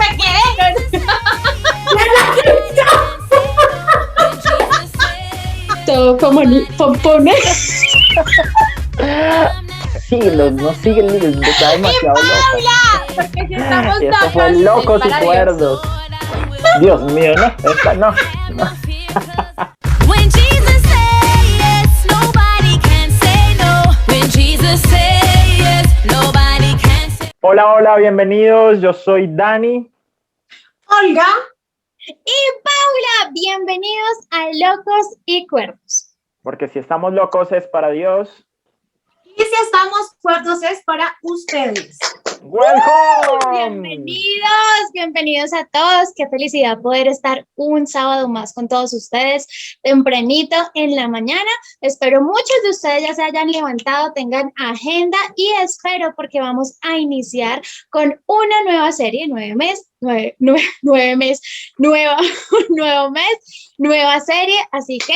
me quedé. Todo como pompones. Síguelos, no síguelos, está demasiado loca. Porque si estamos Eso fue Locos y Cuerdos. Dios mío, no, esta no. When Jesus say yes, nobody can say no. When Jesus say yes, nobody can say. Hola, hola, bienvenidos. Yo soy Dani. Olga y Paula, bienvenidos a Locos y Cuerdos. Porque si estamos locos es para Dios. Y si estamos cuerdos es para ustedes. ¡Welcome! Bienvenidos a todos. Qué felicidad poder estar un sábado más con todos ustedes, tempranito en la mañana. Espero muchos de ustedes ya se hayan levantado, tengan agenda y espero porque vamos a iniciar con una nueva serie, nuevo mes, nueva serie, así que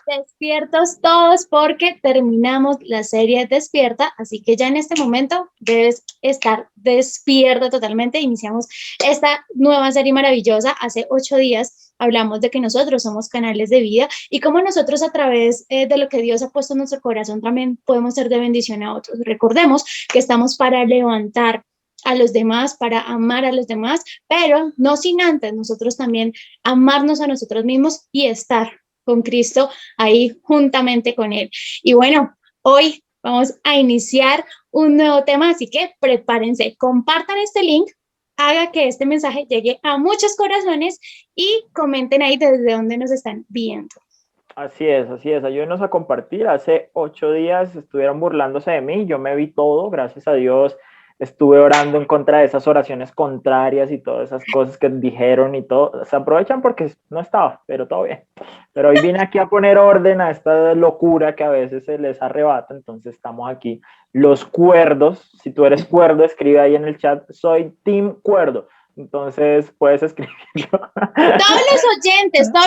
despiertos todos porque terminamos la serie Despierta, así que ya en este momento debes estar despierto totalmente. Iniciamos esta nueva serie maravillosa. Hace 8 días hablamos de que nosotros somos canales de vida y cómo nosotros a través de lo que Dios ha puesto en nuestro corazón también podemos ser de bendición a otros. Recordemos que estamos para levantar a los demás, para amar a los demás, pero no sin antes nosotros también amarnos a nosotros mismos y estar con Cristo ahí juntamente con Él. Y bueno, hoy vamos a iniciar un nuevo tema, así que prepárense, compartan este link, haga que este mensaje llegue a muchos corazones y comenten ahí desde dónde nos están viendo. Así es, ayúdenos a compartir. Hace 8 días estuvieron burlándose de mí, yo me vi todo, gracias a Dios. Estuve orando en contra de esas oraciones contrarias y todas esas cosas que dijeron y todo. Se aprovechan porque no estaba, pero todo bien. Pero hoy vine aquí a poner orden a esta locura que a veces se les arrebata. Entonces estamos aquí, los cuerdos. Si tú eres cuerdo, escribe ahí en el chat, soy Team Cuerdo. Entonces puedes escribirlo. Todos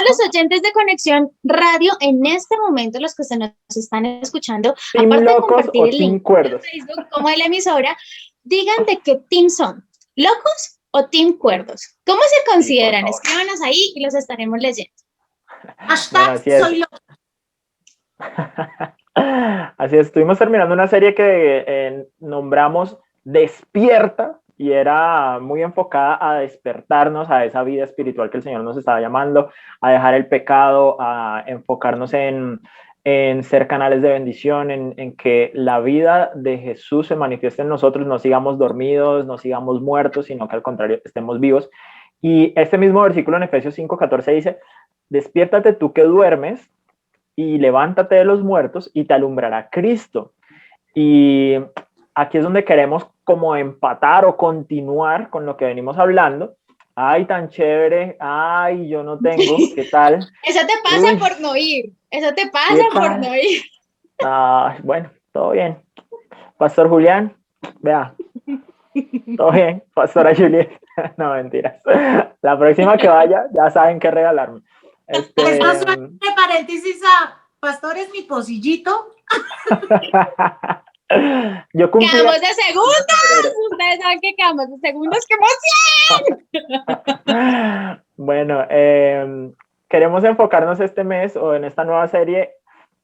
los oyentes de Conexión Radio, en este momento, los que se nos están escuchando, Team aparte Locos de compartir o el Team link Cuerdos. de Facebook como de la emisora, digan de qué team son, ¿locos o Team Cuerdos? ¿Cómo se consideran? Sí, escríbanos ahí y los estaremos leyendo. Hashtag Bueno, soy loco. Así es, estuvimos terminando una serie que nombramos Despierta y era muy enfocada a despertarnos a esa vida espiritual que el Señor nos estaba llamando, a dejar el pecado, a enfocarnos en ser canales de bendición, en que la vida de Jesús se manifieste en nosotros, no sigamos dormidos, no sigamos muertos, sino que al contrario estemos vivos. Y este mismo versículo en Efesios 5:14 dice, despiértate tú que duermes y levántate de los muertos y te alumbrará Cristo. Y aquí es donde queremos como empatar o continuar con lo que venimos hablando. Ay, tan chévere, ay, yo no tengo, ¿qué tal? Eso te pasa por no ir, eso te pasa por no ir. Bueno, todo bien. Pastor Julián, vea, todo bien. Pastora Juliet, no, mentiras. La próxima que vaya, ya saben qué regalarme. Esto suena de paréntesis a Pastor es mi pocillito. Yo cumplí. Quedamos de segundos. Ustedes saben que quedamos de segundos. ¡Qué emoción! Bueno, queremos enfocarnos este mes o en esta nueva serie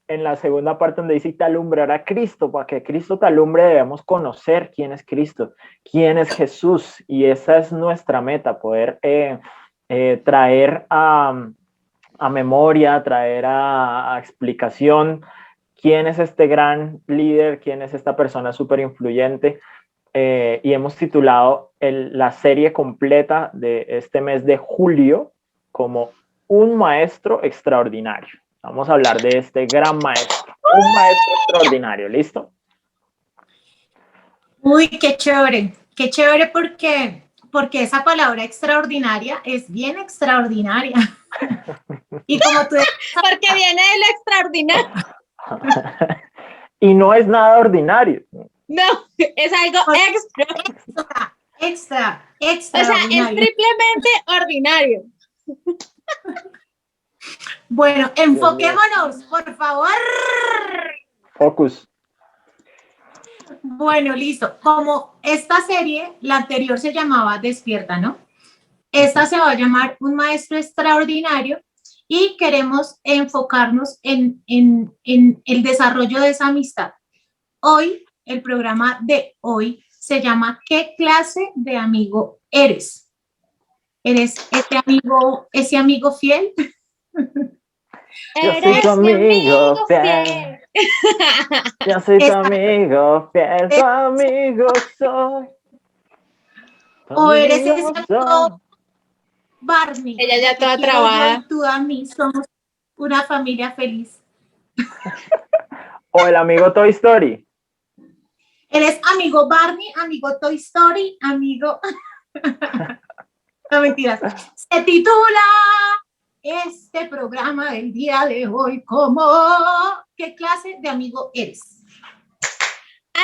en la segunda parte donde dice te alumbrará Cristo. Para que Cristo te alumbre debemos conocer quién es Cristo, quién es Jesús, y esa es nuestra meta, poder traer a memoria, traer a explicación quién es este gran líder, quién es esta persona súper influyente. Y hemos titulado la serie completa de este mes de julio como Un Maestro Extraordinario. Vamos a hablar de este gran maestro, un maestro extraordinario, ¿listo? Uy, qué chévere porque esa palabra extraordinaria es bien extraordinaria. Y como tú porque viene de lo extraordinario. Y no es nada ordinario. No, es algo extra. O sea, es triplemente ordinario. Bueno, enfoquémonos, por favor. Focus. Bueno, listo. Como esta serie, la anterior se llamaba Despierta, ¿no? Esta se va a llamar Un Maestro Extraordinario y queremos enfocarnos en el desarrollo de esa amistad. Hoy, el programa de hoy se llama ¿Qué clase de amigo eres? ¿Eres ese amigo fiel? Yo soy Eres tu mi amigo fiel. fiel. Yo soy tu Esta- amigo fiel, tu amigo soy. Tu ¿O eres amigo ese soy. amigo Barney? Ella ya De que toda quiero yo trabada. y tú a mí somos una familia feliz. O el amigo Toy Story. ¿Eres amigo Barney, amigo Toy Story, amigo... No, mentiras. Se titula este programa del día de hoy como ¿qué clase de amigo eres?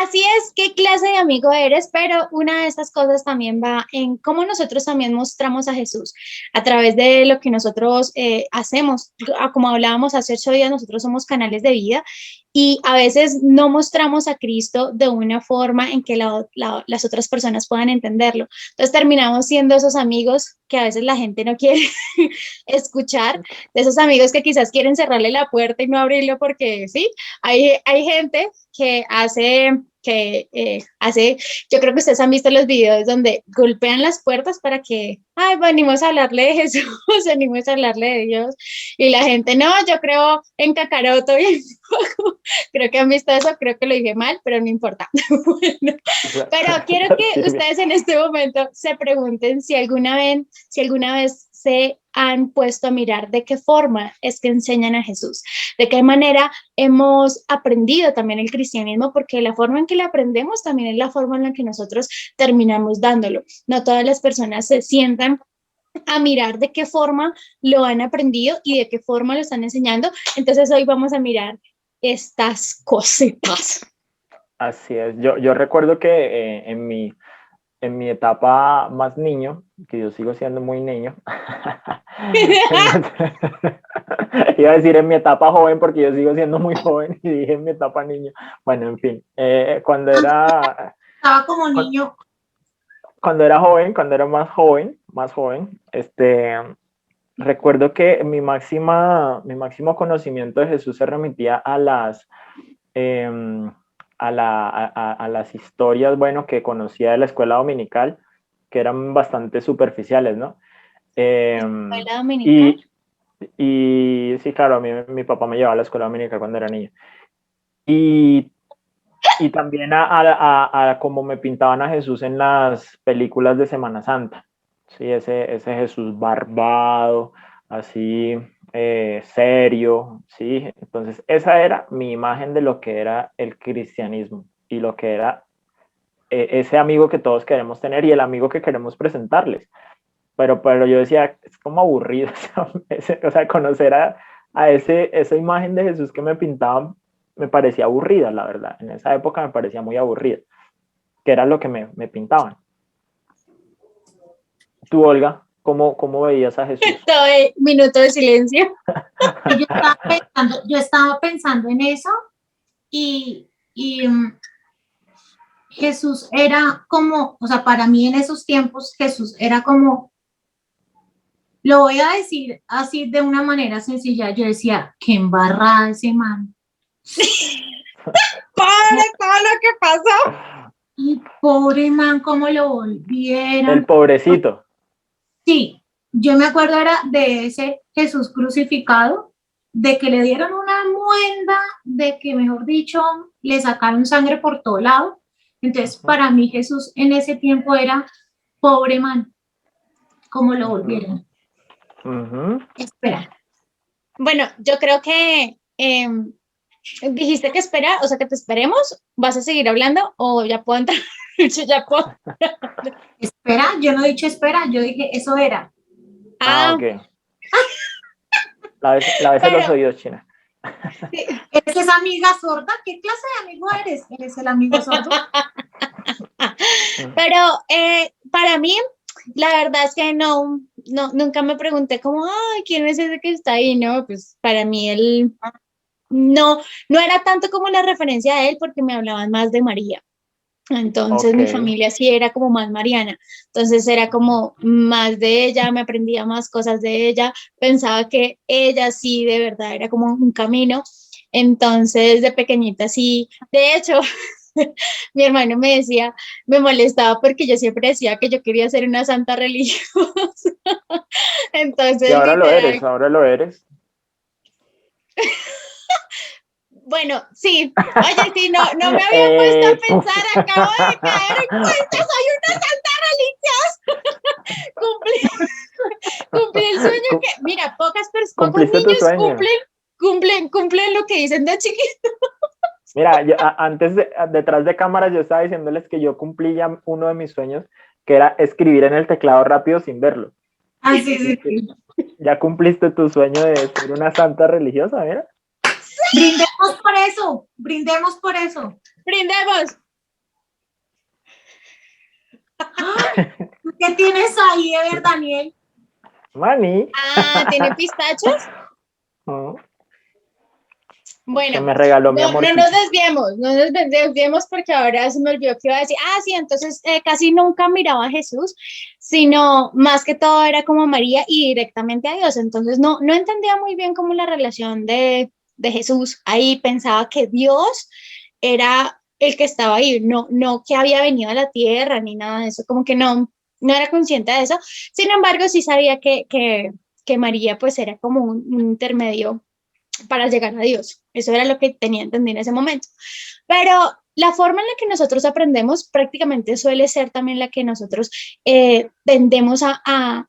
Así es, ¿qué clase de amigo eres? Pero una de estas cosas también va en cómo nosotros también mostramos a Jesús a través de lo que nosotros hacemos. Como hablábamos hace 8 días, nosotros somos canales de vida y a veces no mostramos a Cristo de una forma en que las otras personas puedan entenderlo. Entonces terminamos siendo esos amigos que a veces la gente no quiere escuchar, de esos amigos que quizás quieren cerrarle la puerta y no abrirlo porque sí, hay gente que hace, yo creo que ustedes han visto los videos donde golpean las puertas para que, ay, venimos a hablarle de Jesús, venimos a hablarle de Dios, y la gente, no, yo creo en Kakaroto, y creo que han visto eso, creo que lo dije mal, pero no importa. Bueno, pero quiero que ustedes en este momento se pregunten si alguna vez se han puesto a mirar de qué forma es que enseñan a Jesús, de qué manera hemos aprendido también el cristianismo, porque la forma en que lo aprendemos también es la forma en la que nosotros terminamos dándolo. No todas las personas se sientan a mirar de qué forma lo han aprendido y de qué forma lo están enseñando. Entonces hoy vamos a mirar estas cositas. Así es. Yo recuerdo que en mi etapa más niño, que yo sigo siendo muy niño, iba a decir en mi etapa joven porque yo sigo siendo muy joven y dije en mi etapa niño. Bueno, en fin, cuando era como niño. Cuando era joven, cuando era más joven, recuerdo que mi máximo conocimiento de Jesús se remitía a las historias, bueno, que conocía de la escuela dominical, que eran bastante superficiales, ¿no? ¿Escuela dominical? Y sí, claro, a mí mi papá me llevaba a la escuela dominical cuando era niño. Y también a cómo me pintaban a Jesús en las películas de Semana Santa. Sí, ese Jesús barbado, así serio, ¿sí? Entonces, esa era mi imagen de lo que era el cristianismo y lo que era ese amigo que todos queremos tener y el amigo que queremos presentarles. Pero yo decía, es como aburrido, o sea, conocer a esa imagen de Jesús que me pintaban me parecía aburrida, la verdad. En esa época me parecía muy aburrida, que era lo que me pintaban. Tú, Olga, ¿cómo veías a Jesús? Minuto de silencio. Yo estaba pensando en eso y Jesús era como, o sea, para mí en esos tiempos Jesús era como, lo voy a decir así de una manera sencilla, yo decía, qué embarrada ese man. ¡Padre, todo lo que pasó! Y pobre man, cómo lo volvieron. El pobrecito. Sí, yo me acuerdo era de ese Jesús crucificado, de que le dieron una muenda, de que, mejor dicho, le sacaron sangre por todo lado. Entonces, para mí Jesús en ese tiempo era pobre man, como lo volvieron. Espera. Bueno, yo creo que dijiste que espera, o sea, que te esperemos. ¿Vas a seguir hablando o ya puedo entrar? Yo ya puedo. Espera, yo no he dicho espera, yo dije eso era. Ok. La vez en los oídos, China. Sí. ¿Eres esa amiga sorda? ¿Qué clase de amigo eres? ¿Eres el amigo sordo? Pero para mí, la verdad es que no, nunca me pregunté como, ay, ¿quién es ese que está ahí? No, pues para mí él no era tanto como la referencia a él porque me hablaban más de María. Entonces Ok. mi familia sí era como más mariana, entonces era como más de ella, me aprendía más cosas de ella, pensaba que ella sí de verdad era como un camino, entonces de pequeñita sí, de hecho mi hermano me decía, me molestaba porque yo siempre decía que yo quería ser una santa religiosa, Y entonces literal, ahora lo eres. bueno, sí, oye, sí, no me había puesto a Puf. pensar, acabo de caer en cuenta, soy una santa religiosa, cumplí el sueño Cum- que, mira, pocos Cumpliste tu niños sueño. cumplen lo que dicen de chiquito. Mira, detrás de cámaras yo estaba diciéndoles que yo cumplí ya uno de mis sueños, que era escribir en el teclado rápido sin verlo. Ah, sí, Así sí, que sí. ya cumpliste tu sueño de ser una santa religiosa, mira. Brindemos por eso, brindemos por eso. Brindemos. ¡Ay! ¿Qué tienes ahí, Ever Daniel? Mani, Ah, ¿tiene pistachos? mm, que Bueno, me regaló mi no nos amorcito. desviemos, no nos desviemos porque ahora se me olvidó que iba a decir, ah, sí, entonces casi nunca miraba a Jesús, sino más que todo era como a María y directamente a Dios, entonces no entendía muy bien como la relación de Jesús, ahí pensaba que Dios era el que estaba ahí, no que había venido a la tierra ni nada de eso, como que no era consciente de eso, sin embargo sí sabía que María pues era como un intermedio para llegar a Dios. Eso era lo que tenía entendido en ese momento. Pero la forma en la que nosotros aprendemos prácticamente suele ser también la que nosotros tendemos a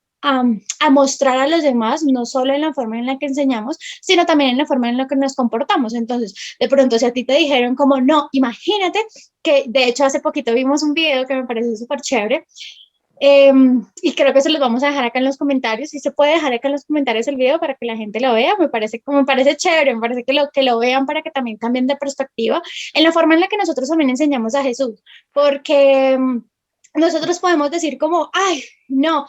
mostrar a los demás, no solo en la forma en la que enseñamos, sino también en la forma en la que nos comportamos. Entonces, de pronto, si a ti te dijeron como, no, imagínate que, de hecho, hace poquito vimos un video que me pareció súper chévere, y creo que se los vamos a dejar acá en los comentarios. Si se puede dejar acá en los comentarios el video para que la gente lo vea, me parece chévere, me parece que lo vean para que también cambien de perspectiva en la forma en la que nosotros también enseñamos a Jesús. Porque nosotros podemos decir como, ay, no,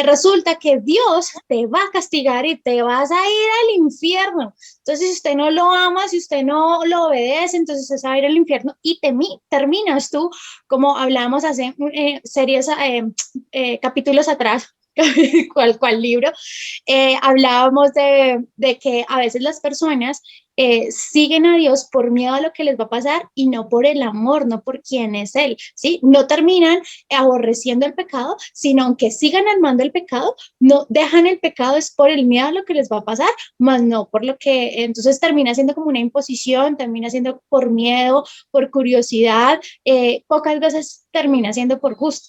resulta que Dios te va a castigar y te vas a ir al infierno. Entonces, si usted no lo ama, si usted no lo obedece, entonces usted se va a ir al infierno y terminas tú, como hablábamos hace series, capítulos atrás, cual libro, hablábamos de que a veces las personas siguen a Dios por miedo a lo que les va a pasar y no por el amor, no por quién es Él, ¿sí? No terminan aborreciendo el pecado, sino aunque sigan amando el pecado, no dejan el pecado es por el miedo a lo que les va a pasar, más no por lo que, entonces termina siendo como una imposición, termina siendo por miedo, por curiosidad, pocas veces termina siendo por gusto.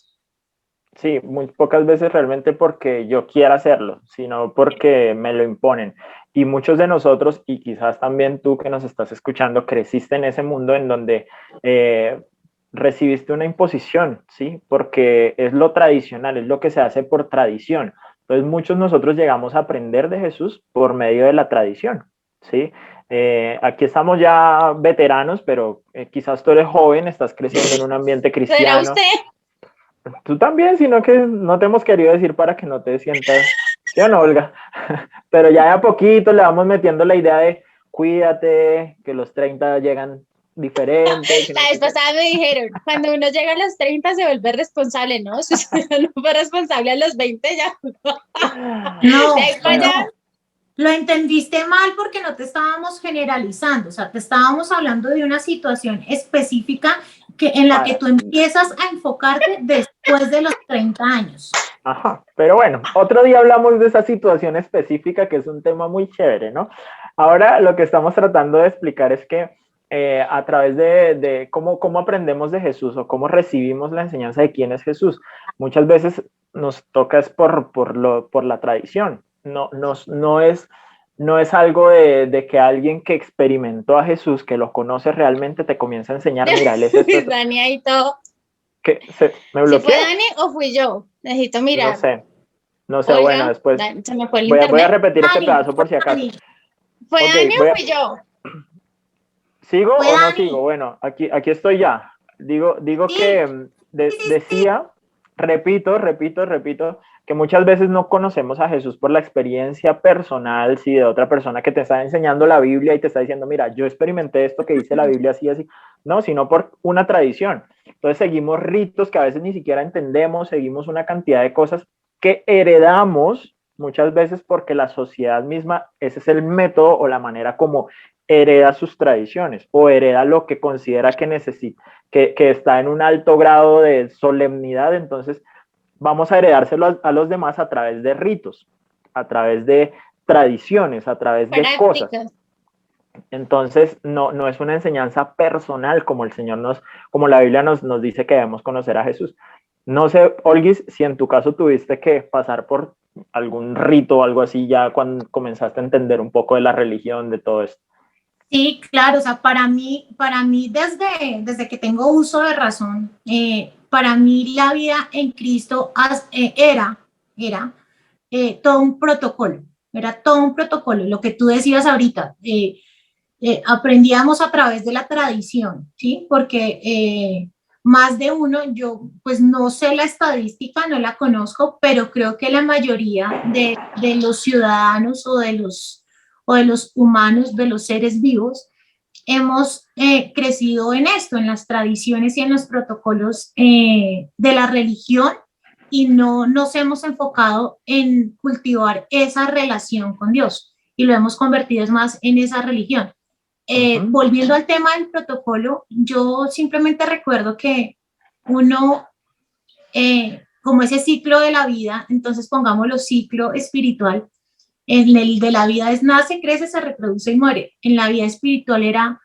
Sí, muy pocas veces realmente porque yo quiera hacerlo, sino porque me lo imponen. Y muchos de nosotros, y quizás también tú que nos estás escuchando, creciste en ese mundo en donde recibiste una imposición, ¿sí? Porque es lo tradicional, es lo que se hace por tradición. Entonces muchos de nosotros llegamos a aprender de Jesús por medio de la tradición, ¿sí? Aquí estamos ya veteranos, pero quizás tú eres joven, estás creciendo en un ambiente ¿Será cristiano. usted? Tú también, sino que no te hemos querido decir para que no te sientas, ¿sí o no, Olga? Pero ya de a poquito le vamos metiendo la idea de cuídate, que los 30 llegan diferentes. La vez pasada me dijeron, cuando uno llega a los 30 se vuelve responsable, ¿no? Si uno no fue responsable a los 20 ya. De No, ahí para allá. no. Lo entendiste mal porque no te estábamos generalizando, o sea, te estábamos hablando de una situación específica en la que Ah, tú empiezas a enfocarte después de los 30 años. ajá, pero bueno, otro día hablamos de esa situación específica que es un tema muy chévere, ¿no? Ahora lo que estamos tratando de explicar es que a través de cómo aprendemos de Jesús o cómo recibimos la enseñanza de quién es Jesús, muchas veces nos toca es por la tradición, no es algo de que alguien que experimentó a Jesús, que lo conoce realmente, te comienza a enseñar, mira, él es esto, Dani ahí todo. me ¿Si fue bloqueé, Dani o fui yo? Necesito no mirar. sé. No sé, bueno, Olga, después se me fue el voy a internet. repetir este Dani, pedazo fue por si acaso. Dani, ¿Fue Ok, Dani o fui yo? ¿sigo fue o no Dani. sigo? Bueno, aquí estoy ya. Digo Sí, que sí, sí, sí. decía, repito, que muchas veces no conocemos a Jesús por la experiencia personal, sí, de otra persona que te está enseñando la Biblia y te está diciendo, mira, yo experimenté esto que dice la Biblia así, así, no, sino por una tradición. Entonces seguimos ritos que a veces ni siquiera entendemos, seguimos una cantidad de cosas que heredamos muchas veces porque la sociedad misma, ese es el método o la manera como hereda sus tradiciones o hereda lo que considera que necesita, que está en un alto grado de solemnidad, entonces vamos a heredárselo a los demás a través de ritos, a través de tradiciones, a través de cosas. Entonces, no es una enseñanza personal como el Señor como la Biblia nos dice que debemos conocer a Jesús. No sé, Olguis, si en tu caso tuviste que pasar por algún rito o algo así ya cuando comenzaste a entender un poco de la religión, de todo esto. Sí, claro, o sea, para mí desde que tengo uso de razón, para mí la vida en Cristo era todo un protocolo, era todo un protocolo, lo que tú decías ahorita, aprendíamos a través de la tradición, ¿sí? Porque más de uno, yo pues no sé la estadística, no la conozco, pero creo que la mayoría de los ciudadanos o de los humanos, de los seres vivos, hemos crecido en esto, en las tradiciones y en los protocolos de la religión y no nos hemos enfocado en cultivar esa relación con Dios y lo hemos convertido más en esa religión. Volviendo al tema del protocolo, yo simplemente recuerdo que uno, como ese ciclo de la vida, entonces pongámoslo ciclo espiritual, en el de la vida es nace, crece, se reproduce y muere. En la vida espiritual era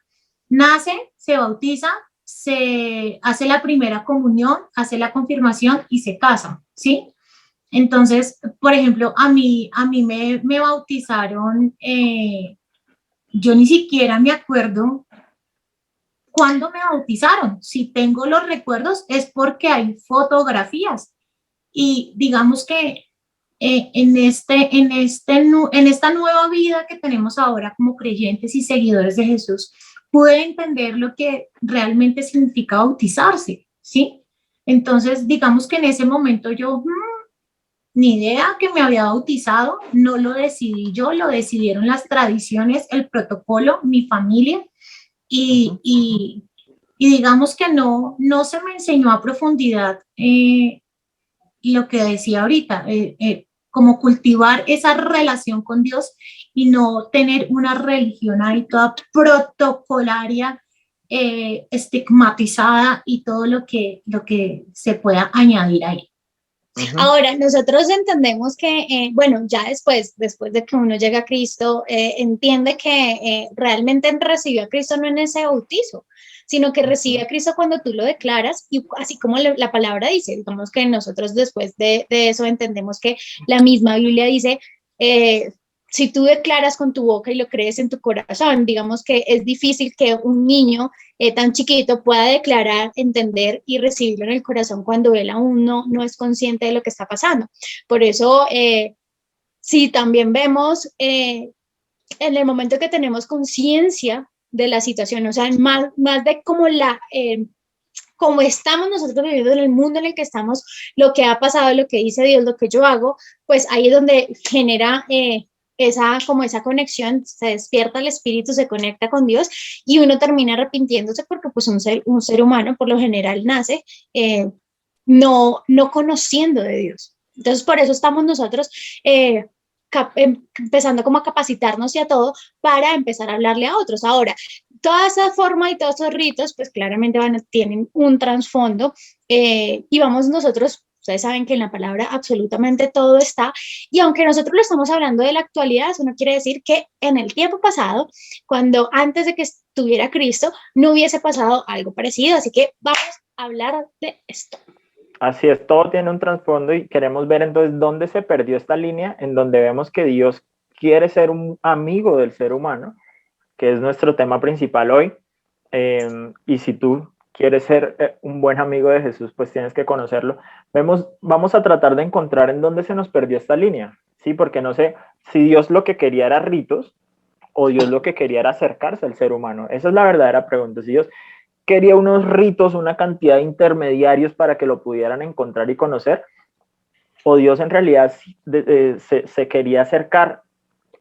nace, se bautiza, se hace la primera comunión, hace la confirmación y se casa, ¿sí? Entonces, por ejemplo, a mí me bautizaron, yo ni siquiera me acuerdo cuándo me bautizaron. Si tengo los recuerdos es porque hay fotografías y digamos que en esta nueva vida que tenemos ahora como creyentes y seguidores de Jesús, pude entender lo que realmente significa bautizarse, ¿sí? Entonces, digamos que en ese momento yo, ni idea que me había bautizado, no lo decidí yo, lo decidieron las tradiciones, el protocolo, mi familia, y digamos que no se me enseñó a profundidad lo que decía ahorita, como cultivar esa relación con Dios y no tener una religión ahí toda protocolaria, estigmatizada y todo lo que se pueda añadir ahí. Ahora, nosotros entendemos que, bueno, ya después de que uno llega a Cristo, entiende que realmente recibió a Cristo no en ese bautizo, sino que recibe a Cristo cuando tú lo declaras y así como la palabra dice, digamos que nosotros después de eso entendemos que la misma Biblia dice, si tú declaras con tu boca y lo crees en tu corazón, digamos que es difícil que un niño tan chiquito pueda declarar, entender y recibirlo en el corazón cuando él aún no es consciente de lo que está pasando. Por eso, sí, también vemos en el momento que tenemos conciencia de la situación, o sea, más de como como estamos nosotros viviendo en el mundo en el que estamos, lo que ha pasado, lo que dice Dios, lo que yo hago, pues ahí es donde genera esa conexión, se despierta el espíritu, se conecta con Dios y uno termina arrepintiéndose porque pues un ser humano por lo general nace no conociendo de Dios. Entonces por eso estamos nosotros empezando como a capacitarnos y a todo para empezar a hablarle a otros. Ahora, toda esa forma y todos esos ritos pues claramente tienen un trasfondo y vamos nosotros. Ustedes saben que en la palabra absolutamente todo está, y aunque nosotros lo estamos hablando de la actualidad, eso no quiere decir que en el tiempo pasado, cuando antes de que estuviera Cristo, no hubiese pasado algo parecido, así que vamos a hablar de esto. Así es, todo tiene un trasfondo y queremos ver entonces dónde se perdió esta línea en donde vemos que Dios quiere ser un amigo del ser humano, que es nuestro tema principal hoy, y si tú quieres ser un buen amigo de Jesús, pues tienes que conocerlo. Vamos a tratar de encontrar en dónde se nos perdió esta línea, ¿sí? Porque no sé si Dios lo que quería era ritos o Dios lo que quería era acercarse al ser humano. Esa es la verdadera pregunta. Si Dios quería unos ritos, una cantidad de intermediarios para que lo pudieran encontrar y conocer, o Dios en realidad se quería acercar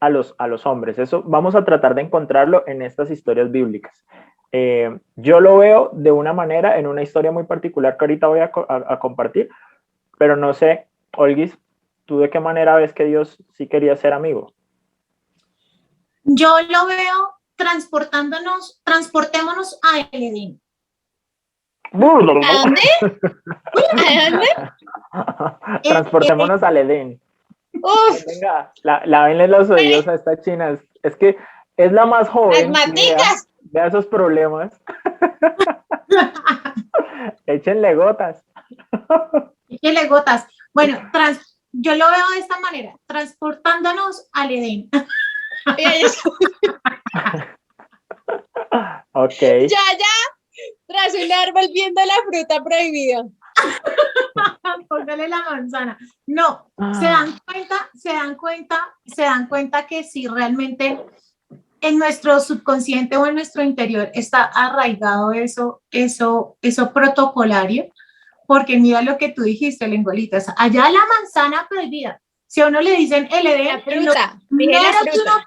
a los hombres. Eso vamos a tratar de encontrarlo en estas historias bíblicas. Yo lo veo de una manera, en una historia muy particular que ahorita voy a compartir, pero no sé, Olguis, ¿tú de qué manera ves que Dios sí quería ser amigo? Yo lo veo transportémonos a el Edén. ¿A dónde? ¿A dónde? Transportémonos al Edén. Uf, Venga, lávenle los oídos a esta china. Es que es la más joven. las maticas. Vea esos problemas. Échenle gotas. Échele gotas. Bueno, yo lo veo de esta manera, transportándonos al Edén. Ok. Ya, tras un árbol viendo la fruta prohibida. Póngale la manzana. No, se dan cuenta que si realmente en nuestro subconsciente o en nuestro interior está arraigado eso protocolario, porque mira lo que tú dijiste, Lengolitas, allá la manzana prohibida. Si a uno le dicen el Edén, La fruta, dije la fruta.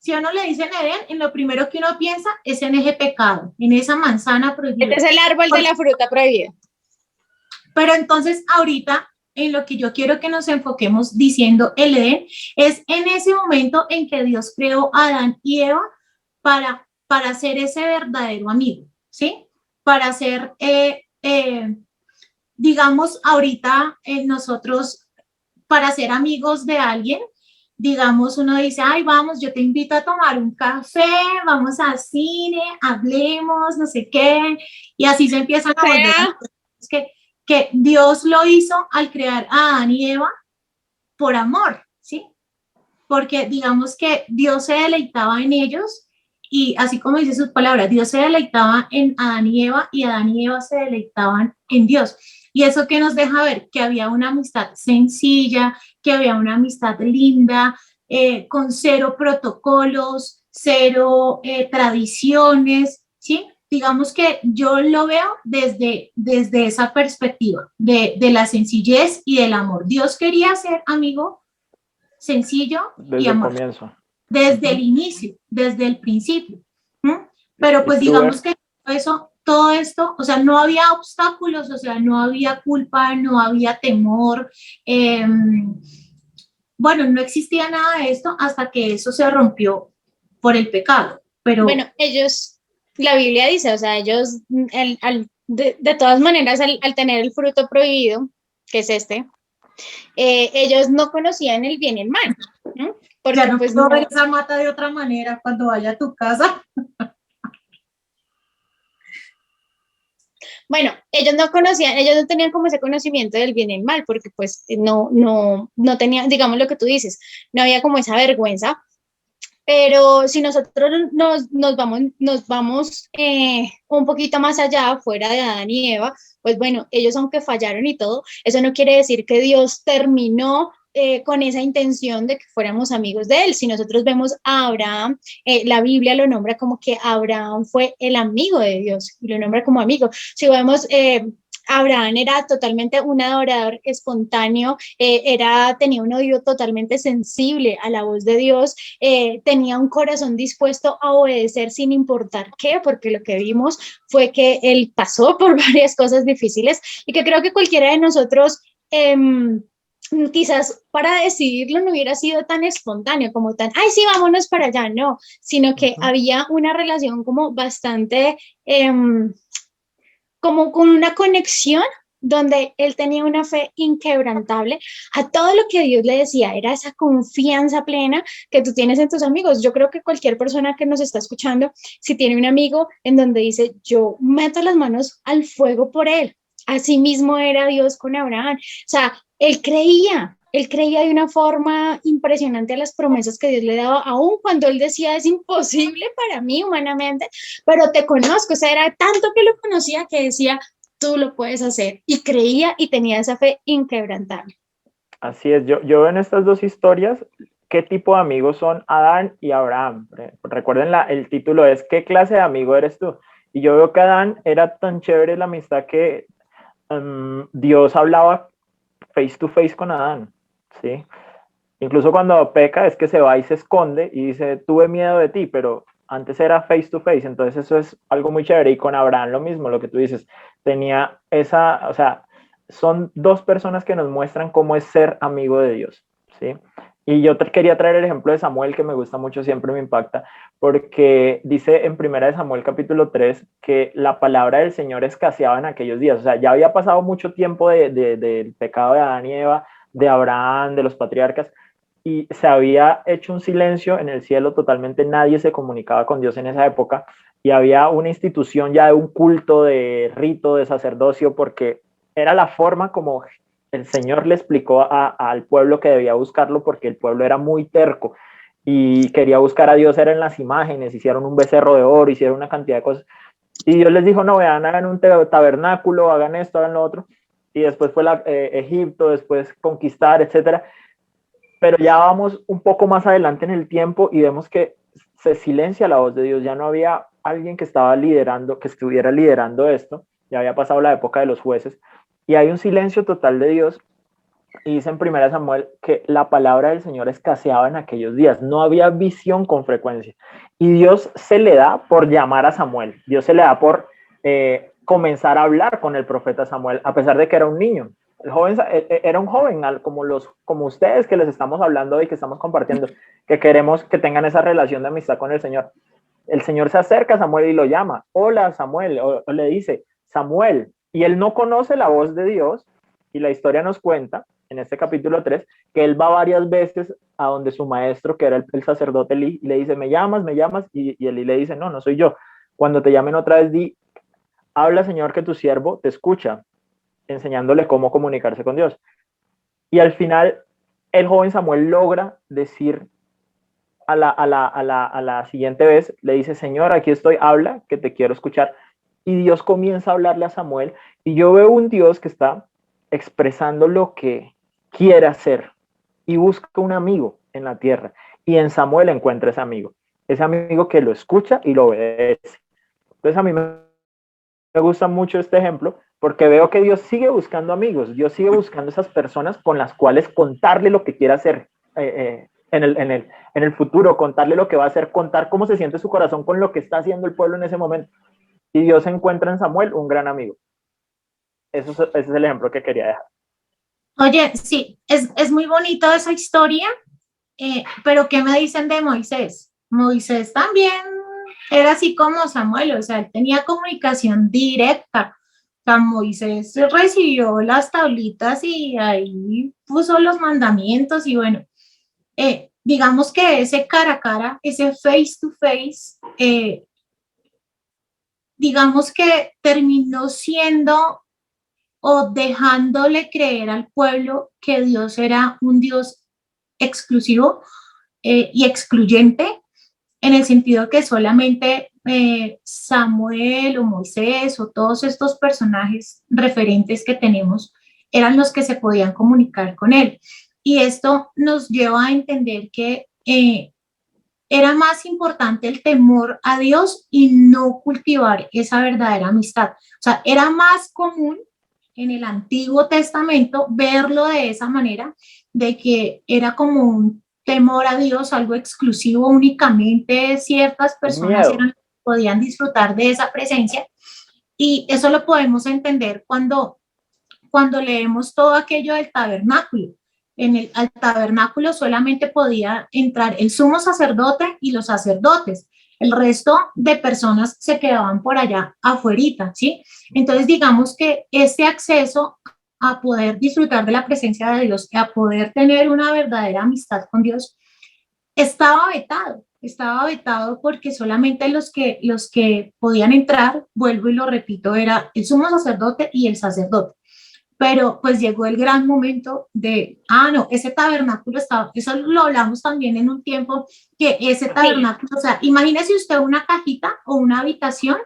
si a uno le dicen Edén, en lo primero que uno piensa es en ese pecado, en esa manzana prohibida. Este es el árbol de la fruta prohibida. Pero entonces ahorita en lo que yo quiero que nos enfoquemos diciendo el Edén es en ese momento en que Dios creó a Adán y Eva para ser ese verdadero amigo, ¿sí? Para ser, digamos, ahorita nosotros, para ser amigos de alguien, digamos, uno dice, ay, vamos, yo te invito a tomar un café, vamos al cine, hablemos, no sé qué, y así se empiezan a volver. Es que Dios lo hizo al crear a Adán y Eva por amor, ¿sí? Porque digamos que Dios se deleitaba en ellos y así como dice sus palabras, Dios se deleitaba en Adán y Adán y Eva se deleitaban en Dios. Y eso que nos deja ver que había una amistad sencilla, que había una amistad linda, con cero protocolos, cero tradiciones, ¿sí? Digamos que yo lo veo desde esa perspectiva de la sencillez y del amor. Dios quería ser amigo sencillo desde y amor. El comienzo. Desde el inicio, desde el principio. Pero pues digamos que todo esto, o sea, no había obstáculos, o sea, no había culpa, no había temor. Bueno, no existía nada de esto hasta que eso se rompió por el pecado. Pero bueno, ellos, la Biblia dice, o sea, ellos, de todas maneras, al tener el fruto prohibido, que es ellos no conocían el bien y el mal, ¿no? Porque ya no pues puedo ver esa mata de otra manera cuando vaya a tu casa. Bueno, ellos no tenían como ese conocimiento del bien y el mal, porque pues no tenían, digamos lo que tú dices, no había como esa vergüenza. Pero si nosotros nos vamos un poquito más allá, fuera de Adán y Eva, pues bueno, ellos aunque fallaron y todo, eso no quiere decir que Dios terminó con esa intención de que fuéramos amigos de él. Si nosotros vemos a Abraham, la Biblia lo nombra como que Abraham fue el amigo de Dios y lo nombra como amigo. Si vemos... Abraham era totalmente un adorador espontáneo, tenía un oído totalmente sensible a la voz de Dios, tenía un corazón dispuesto a obedecer sin importar qué, porque lo que vimos fue que él pasó por varias cosas difíciles y que creo que cualquiera de nosotros quizás para decidirlo no hubiera sido tan espontáneo como tan, ay sí, vámonos para allá, no, sino que había una relación como bastante... como con una conexión donde él tenía una fe inquebrantable a todo lo que Dios le decía, era esa confianza plena que tú tienes en tus amigos. Yo creo que cualquier persona que nos está escuchando, si tiene un amigo en donde dice, yo meto las manos al fuego por él, así mismo era Dios con Abraham, o sea, él creía de una forma impresionante a las promesas que Dios le daba, aun cuando él decía, es imposible para mí humanamente, pero te conozco, o sea, era tanto que lo conocía que decía, tú lo puedes hacer, y creía y tenía esa fe inquebrantable. Así es, yo veo en estas dos historias qué tipo de amigos son Adán y Abraham. Recuerden, el título es ¿qué clase de amigo eres tú? Y yo veo que Adán era tan chévere la amistad que Dios hablaba face to face con Adán, ¿sí? Incluso cuando peca es que se va y se esconde y dice, tuve miedo de ti, pero antes era face to face, entonces eso es algo muy chévere. Y con Abraham lo mismo, lo que tú dices, tenía esa, o sea, son dos personas que nos muestran cómo es ser amigo de Dios, ¿sí? Y yo quería traer el ejemplo de Samuel, que me gusta mucho, siempre me impacta, porque dice en 1 Samuel capítulo 3 que la palabra del Señor escaseaba en aquellos días. O sea, ya había pasado mucho tiempo del pecado de Adán y Eva, de Abraham, de los patriarcas, y se había hecho un silencio en el cielo totalmente, nadie se comunicaba con Dios en esa época, y había una institución ya de un culto, de rito, de sacerdocio, porque era la forma como el Señor le explicó al pueblo que debía buscarlo, porque el pueblo era muy terco y quería buscar a Dios, era en las imágenes, hicieron un becerro de oro, hicieron una cantidad de cosas, y Dios les dijo, no, vean, hagan un tabernáculo, hagan esto, hagan lo otro, y después fue Egipto, después conquistar, etcétera. Pero ya vamos un poco más adelante en el tiempo y vemos que se silencia la voz de Dios, ya no había alguien que estaba liderando, que estuviera liderando esto, ya había pasado la época de los jueces, y hay un silencio total de Dios, y dice en 1 Samuel que la palabra del Señor escaseaba en aquellos días, no había visión con frecuencia, y Dios se le da por llamar a Samuel, Dios se le da por comenzar a hablar con el profeta Samuel, a pesar de que era un niño. El joven era un joven, como ustedes que les estamos hablando y que estamos compartiendo, que queremos que tengan esa relación de amistad con el Señor. El Señor se acerca a Samuel y lo llama, hola Samuel, o le dice, Samuel, y él no conoce la voz de Dios, y la historia nos cuenta, en este capítulo 3, que él va varias veces a donde su maestro, que era el sacerdote Elí, y le dice, me llamas, y Elí le dice, no, no soy yo. Cuando te llamen otra vez, di, habla Señor que tu siervo te escucha, enseñándole cómo comunicarse con Dios. Y al final, el joven Samuel logra decir a la siguiente vez, le dice, Señor, aquí estoy, habla, que te quiero escuchar. Y Dios comienza a hablarle a Samuel, y yo veo un Dios que está expresando lo que quiere hacer, y busca un amigo en la tierra, y en Samuel encuentra ese amigo que lo escucha y lo obedece. Entonces a mí me gusta mucho este ejemplo, porque veo que Dios sigue buscando amigos, Dios sigue buscando esas personas con las cuales contarle lo que quiere hacer en el futuro, contarle lo que va a hacer, contar cómo se siente su corazón con lo que está haciendo el pueblo en ese momento. Y Dios encuentra en Samuel un gran amigo. Ese es el ejemplo que quería dejar. Oye, sí, es muy bonito esa historia, pero ¿qué me dicen de Moisés? Moisés también era así como Samuel, o sea, él tenía comunicación directa. O sea, Moisés recibió las tablitas y ahí puso los mandamientos y bueno, digamos que ese cara a cara, ese face to face, digamos que terminó siendo o dejándole creer al pueblo que Dios era un Dios exclusivo y excluyente, en el sentido que solamente Samuel o Moisés o todos estos personajes referentes que tenemos eran los que se podían comunicar con él. Y esto nos lleva a entender que era más importante el temor a Dios y no cultivar esa verdadera amistad. O sea, era más común en el Antiguo Testamento verlo de esa manera, de que era como un temor a Dios, algo exclusivo, únicamente ciertas personas eran, podían disfrutar de esa presencia, y eso lo podemos entender cuando leemos todo aquello del tabernáculo. Al tabernáculo solamente podía entrar el sumo sacerdote y los sacerdotes. El resto de personas se quedaban por allá afuerita, ¿sí? Entonces, digamos que este acceso a poder disfrutar de la presencia de Dios, a poder tener una verdadera amistad con Dios, estaba vetado porque solamente los que podían entrar, vuelvo y lo repito, era el sumo sacerdote y el sacerdote. Pero pues llegó el gran momento de, no, ese tabernáculo estaba, eso lo hablamos también en un tiempo, que ese tabernáculo, o sea, imagínese usted una cajita o una habitación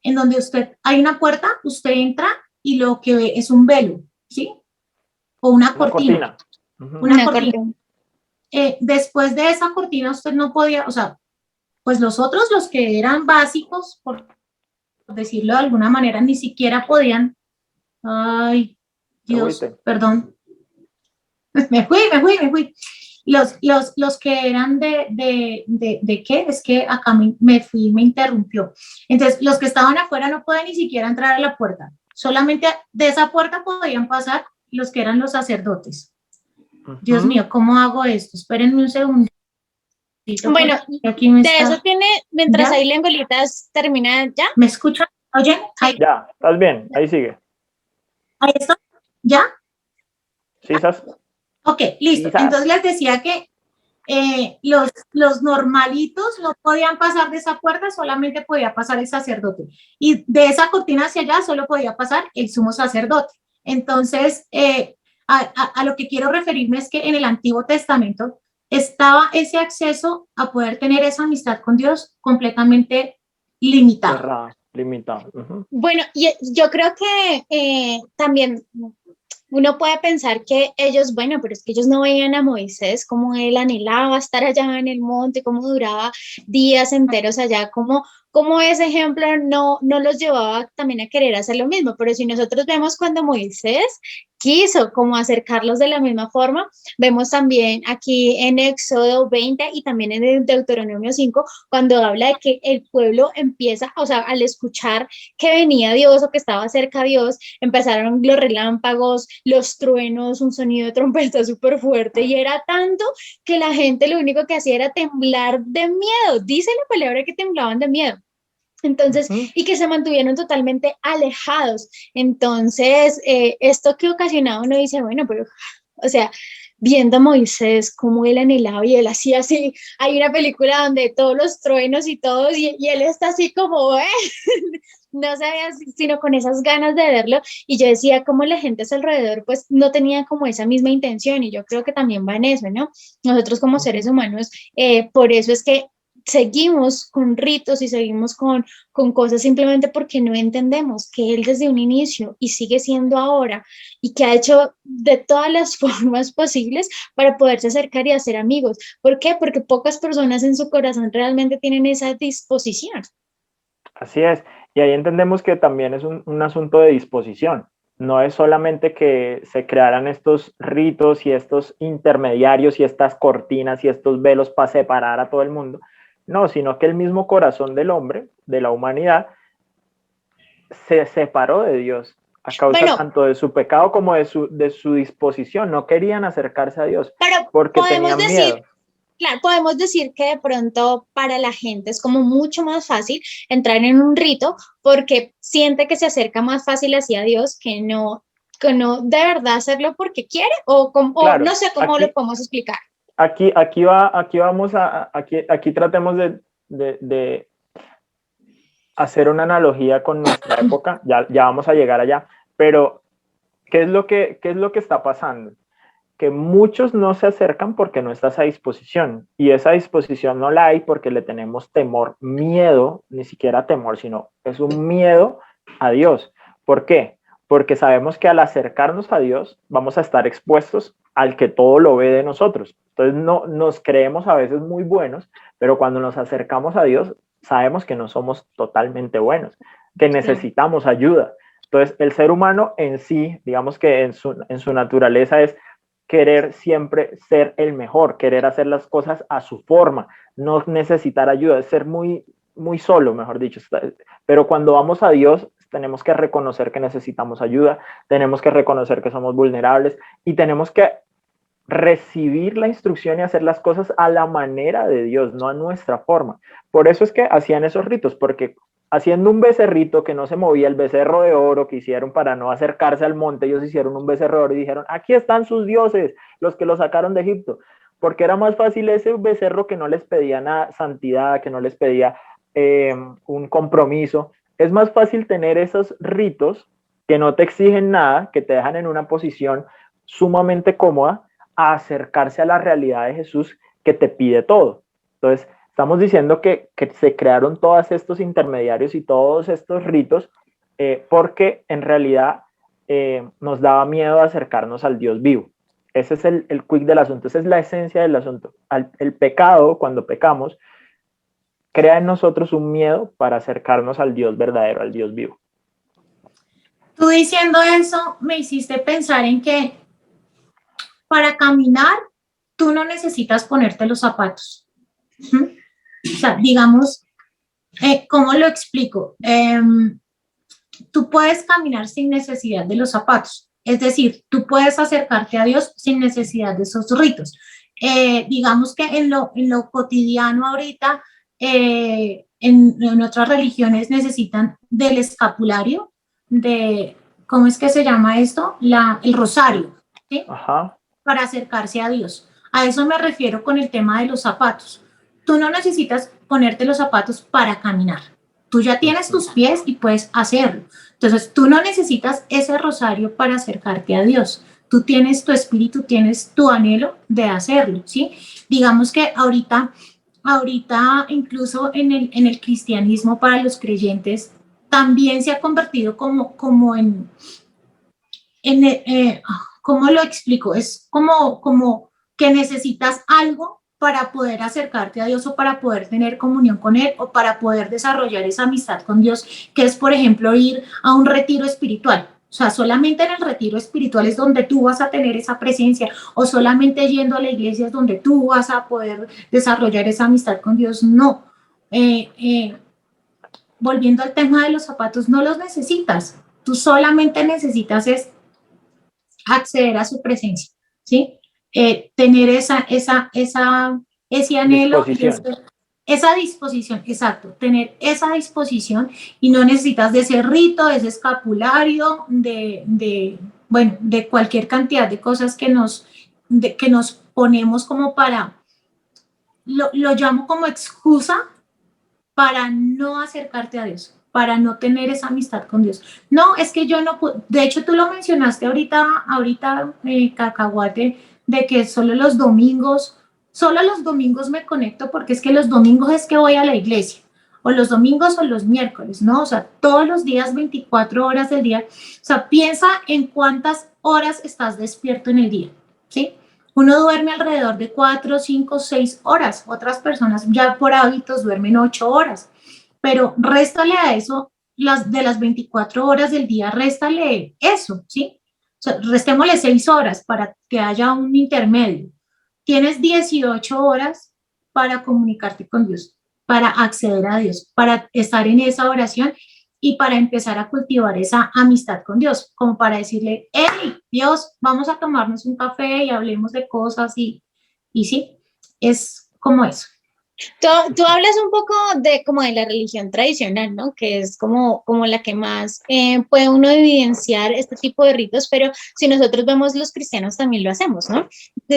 en donde hay una puerta, usted entra y lo que ve es un velo, ¿sí? O una cortina. Una cortina. Después de esa cortina usted no podía, o sea, pues los que eran básicos, por decirlo de alguna manera, ni siquiera podían, ay, Dios, perdón, Me fui. Los que eran de ¿qué? Es que acá me fui, me interrumpió. Entonces, los que estaban afuera no podían ni siquiera entrar a la puerta. Solamente de esa puerta podían pasar los que eran los sacerdotes. Dios mío, ¿cómo hago esto? Espérenme un segundo. Bueno, Aquí me de está... eso tiene, mientras ¿Ya? hay lenguolitas, termina ya. ¿Me escuchan? ¿Oyen? Ahí, Ya, estás bien, ahí sigue. ahí está. ¿Ya? ¿Sí, estás? Ok, listo. Quizás. Entonces les decía que los normalitos no podían pasar de esa puerta, solamente podía pasar el sacerdote. Y de esa cortina hacia allá solo podía pasar el sumo sacerdote. Entonces, a lo que quiero referirme es que en el Antiguo Testamento estaba ese acceso a poder tener esa amistad con Dios completamente limitado. Cerrada, limitada. Ujú. Bueno, y yo creo que también uno puede pensar que ellos, bueno, pero es que ellos no veían a Moisés como él anhelaba estar allá en el monte, cómo duraba días enteros allá, como ese ejemplo no los llevaba también a querer hacer lo mismo. Pero si nosotros vemos cuando Moisés quiso como acercarlos de la misma forma, vemos también aquí en Éxodo 20 y también en el Deuteronomio 5, cuando habla de que el pueblo empieza, o sea, al escuchar que venía Dios o que estaba cerca Dios, empezaron los relámpagos, los truenos, un sonido de trompeta súper fuerte, y era tanto que la gente lo único que hacía era temblar de miedo. Dice la palabra que temblaban de miedo. Entonces, Ujú. y que se mantuvieron totalmente alejados. Entonces, esto que ocasionaba uno dice, bueno, pero, o sea, viendo a Moisés, cómo él anhelaba y él hacía así, hay una película donde todos los truenos y todos, y él está así como, no sabía, sino con esas ganas de verlo, y yo decía como la gente a su alrededor pues no tenía como esa misma intención, y yo creo que también va en eso, ¿no? Nosotros como seres humanos, por eso es que seguimos con ritos y seguimos con cosas simplemente porque no entendemos que Él desde un inicio y sigue siendo ahora y que ha hecho de todas las formas posibles para poderse acercar y hacer amigos. ¿Por qué? Porque pocas personas en su corazón realmente tienen esa disposición. Así es. Y ahí entendemos que también es un asunto de disposición. No es solamente que se crearan estos ritos y estos intermediarios y estas cortinas y estos velos para separar a todo el mundo. No, sino que el mismo corazón del hombre, de la humanidad, se separó de Dios a causa Bueno, tanto de su pecado como de su disposición. No querían acercarse a Dios pero porque podemos tenían decir, miedo. claro, podemos decir que de pronto para la gente es como mucho más fácil entrar en un rito porque siente que se acerca más fácil hacia Dios que no de verdad hacerlo porque quiere o no Claro, sé cómo lo podemos explicar. aquí tratemos de hacer una analogía con nuestra época, ya vamos a llegar allá, pero qué es lo que está pasando? Que muchos no se acercan porque no está a esa disposición, y esa disposición no la hay porque le tenemos temor, miedo, ni siquiera temor, sino es un miedo a Dios. ¿Por qué? Porque sabemos que al acercarnos a Dios vamos a estar expuestos al que todo lo ve de nosotros. Entonces no, nos creemos a veces muy buenos, pero cuando nos acercamos a Dios sabemos que no somos totalmente buenos, que necesitamos ayuda. Entonces el ser humano en sí, digamos que en su naturaleza es querer siempre ser el mejor, querer hacer las cosas a su forma, no necesitar ayuda, ser muy, muy solo, mejor dicho. Pero cuando vamos a Dios, tenemos que reconocer que necesitamos ayuda, tenemos que reconocer que somos vulnerables y tenemos que recibir la instrucción y hacer las cosas a la manera de Dios, no a nuestra forma. Por eso es que hacían esos ritos, porque haciendo un becerrito que no se movía, el becerro de oro que hicieron para no acercarse al monte, ellos hicieron un becerro de oro y dijeron, aquí están sus dioses, los que los sacaron de Egipto, porque era más fácil ese becerro que no les pedía nada, santidad, que no les pedía un compromiso. Es más fácil tener esos ritos que no te exigen nada, que te dejan en una posición sumamente cómoda, a acercarse a la realidad de Jesús que te pide todo. Entonces, estamos diciendo que se crearon todos estos intermediarios y todos estos ritos porque en realidad nos daba miedo acercarnos al Dios vivo. Ese es el quick del asunto, esa es la esencia del asunto. El pecado, cuando pecamos, crea en nosotros un miedo para acercarnos al Dios verdadero, al Dios vivo. Tú diciendo eso me hiciste pensar en que para caminar, tú no necesitas ponerte los zapatos. O sea, digamos, ¿cómo lo explico? Tú puedes caminar sin necesidad de los zapatos. Es decir, tú puedes acercarte a Dios sin necesidad de esos ritos. Digamos que en lo cotidiano ahorita, en otras religiones necesitan del escapulario, ¿cómo es que se llama esto? El rosario, ¿sí? Ajá. Para acercarse a Dios. A eso me refiero con el tema de los zapatos. Tú no necesitas ponerte los zapatos para caminar. Tú ya tienes tus pies y puedes hacerlo. Entonces, tú no necesitas ese rosario para acercarte a Dios. Tú tienes tu espíritu, tienes tu anhelo de hacerlo, ¿sí? Digamos que ahorita incluso en el cristianismo para los creyentes también se ha convertido como en ¿cómo lo explico? Es como que necesitas algo para poder acercarte a Dios o para poder tener comunión con Él o para poder desarrollar esa amistad con Dios, que es, por ejemplo, ir a un retiro espiritual. O sea, solamente en el retiro espiritual es donde tú vas a tener esa presencia, o solamente yendo a la iglesia es donde tú vas a poder desarrollar esa amistad con Dios. No. Volviendo al tema de los zapatos, no los necesitas. Tú solamente necesitas es acceder a su presencia, ¿sí? Tener ese anhelo, esa disposición, exacto, tener esa disposición, y no necesitas de ese rito, de ese escapulario, de cualquier cantidad de cosas que nos ponemos como para, lo llamo como excusa para no acercarte a Dios, para no tener esa amistad con Dios. No, es que yo no puedo. De hecho, tú lo mencionaste ahorita, Cacahuate, de que solo los domingos me conecto, porque es que los domingos es que voy a la iglesia, o los domingos o los miércoles, ¿no? O sea, todos los días, 24 horas del día. O sea, piensa en cuántas horas estás despierto en el día, ¿sí? Uno duerme alrededor de 4, 5, 6 horas. Otras personas ya por hábitos duermen 8 horas. Pero réstale a eso, de las 24 horas del día, réstale eso, ¿sí? O sea, restémosle 6 horas para que haya un intermedio. Tienes 18 horas para comunicarte con Dios, para acceder a Dios, para estar en esa oración y para empezar a cultivar esa amistad con Dios, como para decirle, hey, Dios, vamos a tomarnos un café y hablemos de cosas, y sí, es como eso. Tú hablas un poco de como de la religión tradicional, ¿no? Que es como la que más puede uno evidenciar este tipo de ritos, pero si nosotros vemos, los cristianos también lo hacemos, ¿no?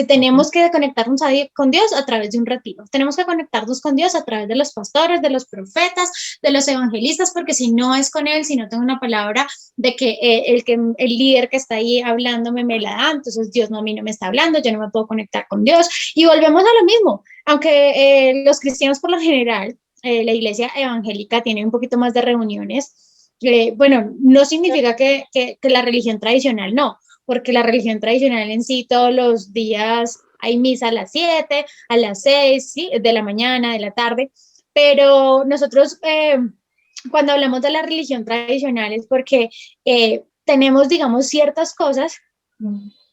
Tenemos que conectarnos con Dios a través de un retiro, tenemos que conectarnos con Dios a través de los pastores, de los profetas, de los evangelistas, porque si no es con Él, si no tengo una palabra de que el líder que está ahí hablándome me la da, entonces Dios a mí no me está hablando, yo no me puedo conectar con Dios, y volvemos a lo mismo. Aunque los cristianos por lo general, la iglesia evangélica tiene un poquito más de reuniones, bueno, no significa que la religión tradicional no, porque la religión tradicional en sí todos los días hay misa a las 7, a las 6, ¿sí? De la mañana, de la tarde, pero nosotros cuando hablamos de la religión tradicional es porque tenemos, digamos, ciertas cosas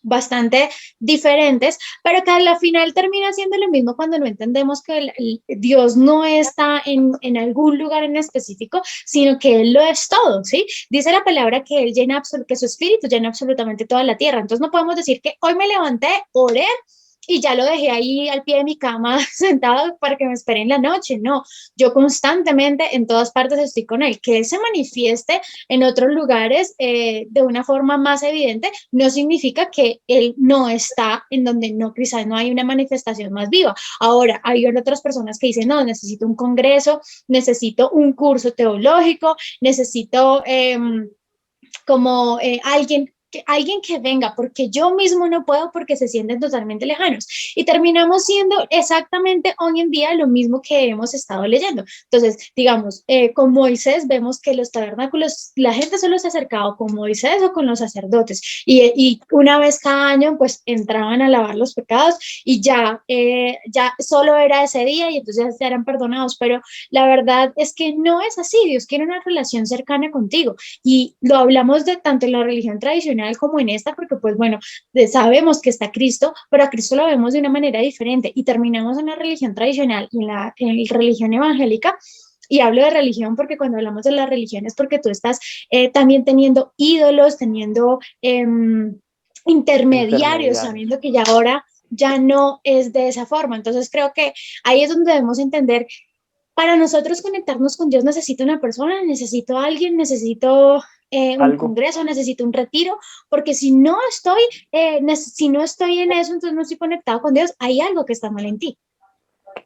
bastante diferentes, pero que a la final termina siendo lo mismo cuando no entendemos que Dios no está en algún lugar en específico, sino que Él lo es todo, ¿sí? Dice la palabra que Él llena, que su espíritu llena absolutamente toda la tierra. Entonces no podemos decir que hoy me levanté, oré y ya lo dejé ahí al pie de mi cama sentado para que me espere en la noche. No, yo constantemente en todas partes estoy con Él. Que Él se manifieste en otros lugares de una forma más evidente no significa que Él no está en donde no, quizás no hay una manifestación más viva. Ahora, hay otras personas que dicen, no, necesito un congreso, necesito un curso teológico, necesito alguien que venga, porque yo mismo no puedo, porque se sienten totalmente lejanos. Y terminamos siendo exactamente hoy en día lo mismo que hemos estado leyendo. Entonces, digamos, con Moisés vemos que los tabernáculos, la gente solo se acercaba con Moisés o con los sacerdotes, y una vez cada año pues entraban a lavar los pecados y ya solo era ese día y entonces ya eran perdonados, pero la verdad es que no es así. Dios quiere una relación cercana contigo, y lo hablamos de tanto en la religión tradicional tradicional como en esta, porque pues bueno, sabemos que está Cristo, pero a Cristo lo vemos de una manera diferente y terminamos en la religión tradicional y en la religión evangélica. Y hablo de religión porque cuando hablamos de la religión es porque tú estás también teniendo ídolos, teniendo intermediarios, sabiendo que ya ahora ya no es de esa forma. Entonces creo que ahí es donde debemos entender, para nosotros conectarnos con Dios necesito una persona, necesito a alguien, necesito un congreso, necesito un retiro, porque si no estoy en eso, entonces no estoy conectado con Dios, hay algo que está mal en ti.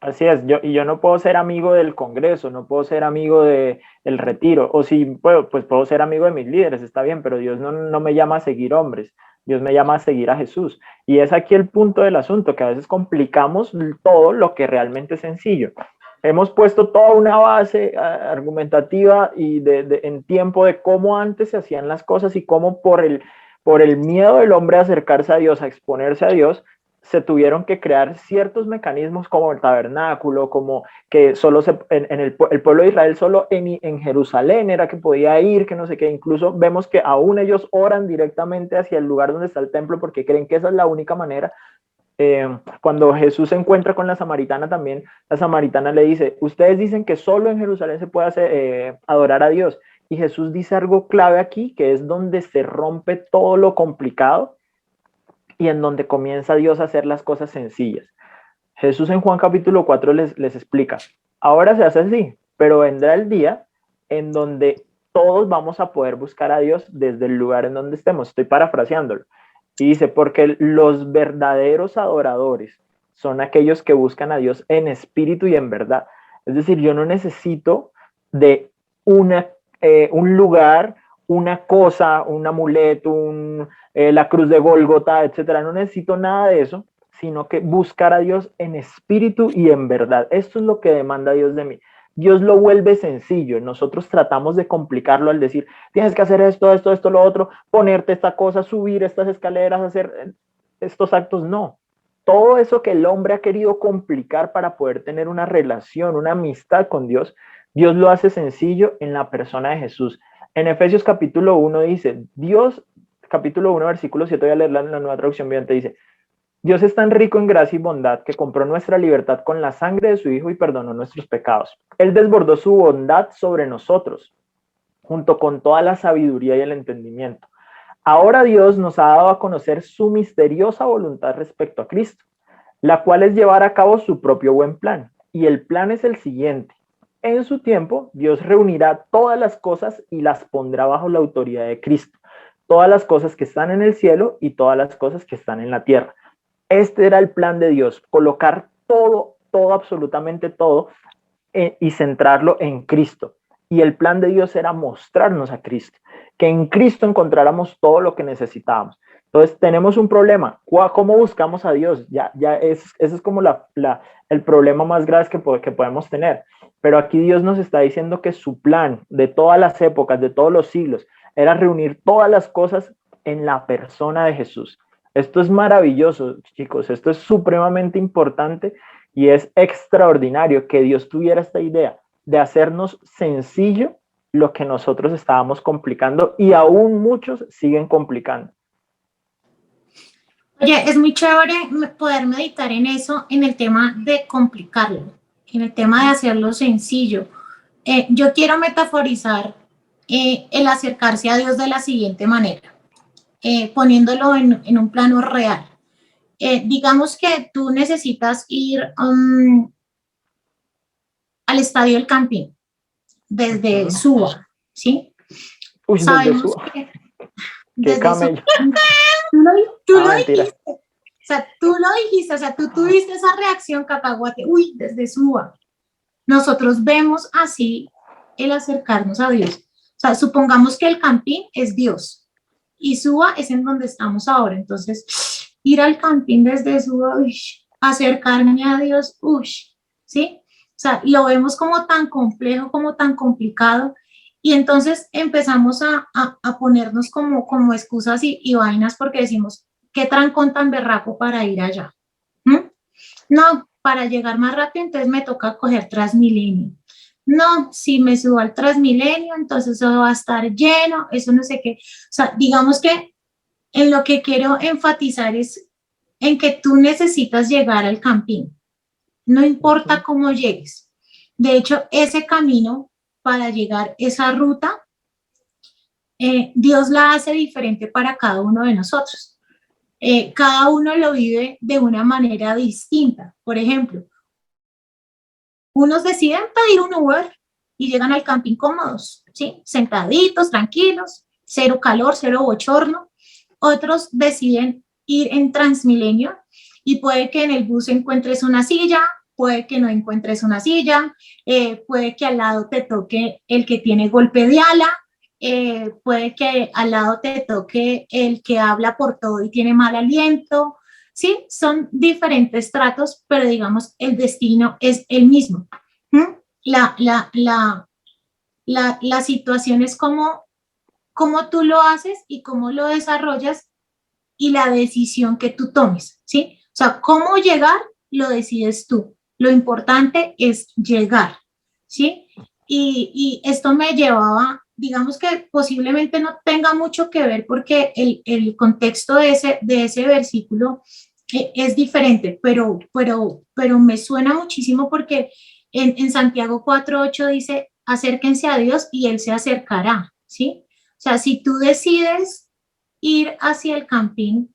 Así es, yo no puedo ser amigo del congreso, no puedo ser amigo del retiro, o si puedo, pues puedo ser amigo de mis líderes, está bien, pero Dios no me llama a seguir hombres, Dios me llama a seguir a Jesús. Y es aquí el punto del asunto, que a veces complicamos todo lo que realmente es sencillo. Hemos puesto toda una base argumentativa y en tiempo de cómo antes se hacían las cosas y cómo por el miedo del hombre a acercarse a Dios, a exponerse a Dios, se tuvieron que crear ciertos mecanismos como el tabernáculo, como que solo el pueblo de Israel solo en Jerusalén era que podía ir, que no sé qué. Incluso vemos que aún ellos oran directamente hacia el lugar donde está el templo porque creen que esa es la única manera. Cuando Jesús se encuentra con la samaritana también, la samaritana le dice, ustedes dicen que solo en Jerusalén se puede adorar a Dios. Y Jesús dice algo clave aquí, que es donde se rompe todo lo complicado y en donde comienza Dios a hacer las cosas sencillas. Jesús en Juan capítulo 4 les explica, ahora se hace así, pero vendrá el día en donde todos vamos a poder buscar a Dios desde el lugar en donde estemos. Estoy parafraseándolo. Y dice, porque los verdaderos adoradores son aquellos que buscan a Dios en espíritu y en verdad. Es decir, yo no necesito de un lugar, una cosa, un amuleto, la cruz de Gólgota, etcétera. No necesito nada de eso, sino que buscar a Dios en espíritu y en verdad. Esto es lo que demanda Dios de mí. Dios lo vuelve sencillo. Nosotros tratamos de complicarlo al decir, tienes que hacer esto, lo otro, ponerte esta cosa, subir estas escaleras, hacer estos actos. No. Todo eso que el hombre ha querido complicar para poder tener una relación, una amistad con Dios, Dios lo hace sencillo en la persona de Jesús. En Efesios capítulo 1 dice, Dios, capítulo 1, versículo 7, voy a leerla en la Nueva Traducción Viviente, dice, Dios es tan rico en gracia y bondad que compró nuestra libertad con la sangre de su Hijo y perdonó nuestros pecados. Él desbordó su bondad sobre nosotros, junto con toda la sabiduría y el entendimiento. Ahora Dios nos ha dado a conocer su misteriosa voluntad respecto a Cristo, la cual es llevar a cabo su propio buen plan. Y el plan es el siguiente. En su tiempo, Dios reunirá todas las cosas y las pondrá bajo la autoridad de Cristo. Todas las cosas que están en el cielo y todas las cosas que están en la tierra. Este era el plan de Dios, colocar todo, absolutamente todo, y centrarlo en Cristo. Y el plan de Dios era mostrarnos a Cristo, que en Cristo encontráramos todo lo que necesitábamos. Entonces tenemos un problema. ¿Cómo buscamos a Dios? Ese es como el problema más grave que podemos tener. Pero aquí Dios nos está diciendo que su plan de todas las épocas, de todos los siglos, era reunir todas las cosas en la persona de Jesús. Esto es maravilloso, chicos, esto es supremamente importante y es extraordinario que Dios tuviera esta idea de hacernos sencillo lo que nosotros estábamos complicando y aún muchos siguen complicando. Oye, es muy chévere poder meditar en eso, en el tema de complicarlo, en el tema de hacerlo sencillo. Yo quiero metaforizar el acercarse a Dios de la siguiente manera. Poniéndolo en un plano real. Digamos que tú necesitas ir al estadio del Campín desde Suba, ¿sí? Uy, sabemos desde Suba. que Qué camello. Tú lo dijiste. O sea, tú tuviste esa reacción, Cacahuate, uy, desde Suba. Nosotros vemos así el acercarnos a Dios. O sea, supongamos que el Campín es Dios. Y Suba es en donde estamos ahora. Entonces, ir al Campín desde Suba, acercarme a Dios, ¿sí? O sea, lo vemos como tan complejo, como tan complicado. Y entonces empezamos a ponernos como excusas y vainas porque decimos, ¿qué trancón tan berraco para ir allá? No, para llegar más rápido, entonces me toca coger Transmilenio. No, si me subo al Transmilenio, entonces eso va a estar lleno, eso no sé qué. O sea, digamos que en lo que quiero enfatizar es en que tú necesitas llegar al campín, no importa cómo llegues. De hecho, ese camino para llegar, esa ruta, Dios la hace diferente para cada uno de nosotros. Cada uno lo vive de una manera distinta. Por ejemplo, unos deciden pedir un Uber y llegan al camping cómodos, ¿sí? Sentaditos, tranquilos, cero calor, cero bochorno. Otros deciden ir en Transmilenio y puede que en el bus encuentres una silla, puede que no encuentres una silla, puede que al lado te toque el que tiene golpe de ala, puede que al lado te toque el que habla por todo y tiene mal aliento. Sí, son diferentes tratos, pero digamos el destino es el mismo. La situación es cómo tú lo haces y cómo lo desarrollas y la decisión que tú tomes, ¿sí? O sea, cómo llegar lo decides tú. Lo importante es llegar, ¿sí? Y esto me llevaba, digamos que posiblemente no tenga mucho que ver porque el contexto de ese versículo es diferente, pero me suena muchísimo porque en Santiago 4:8 dice, acérquense a Dios y Él se acercará, ¿sí? O sea, si tú decides ir hacia el campín,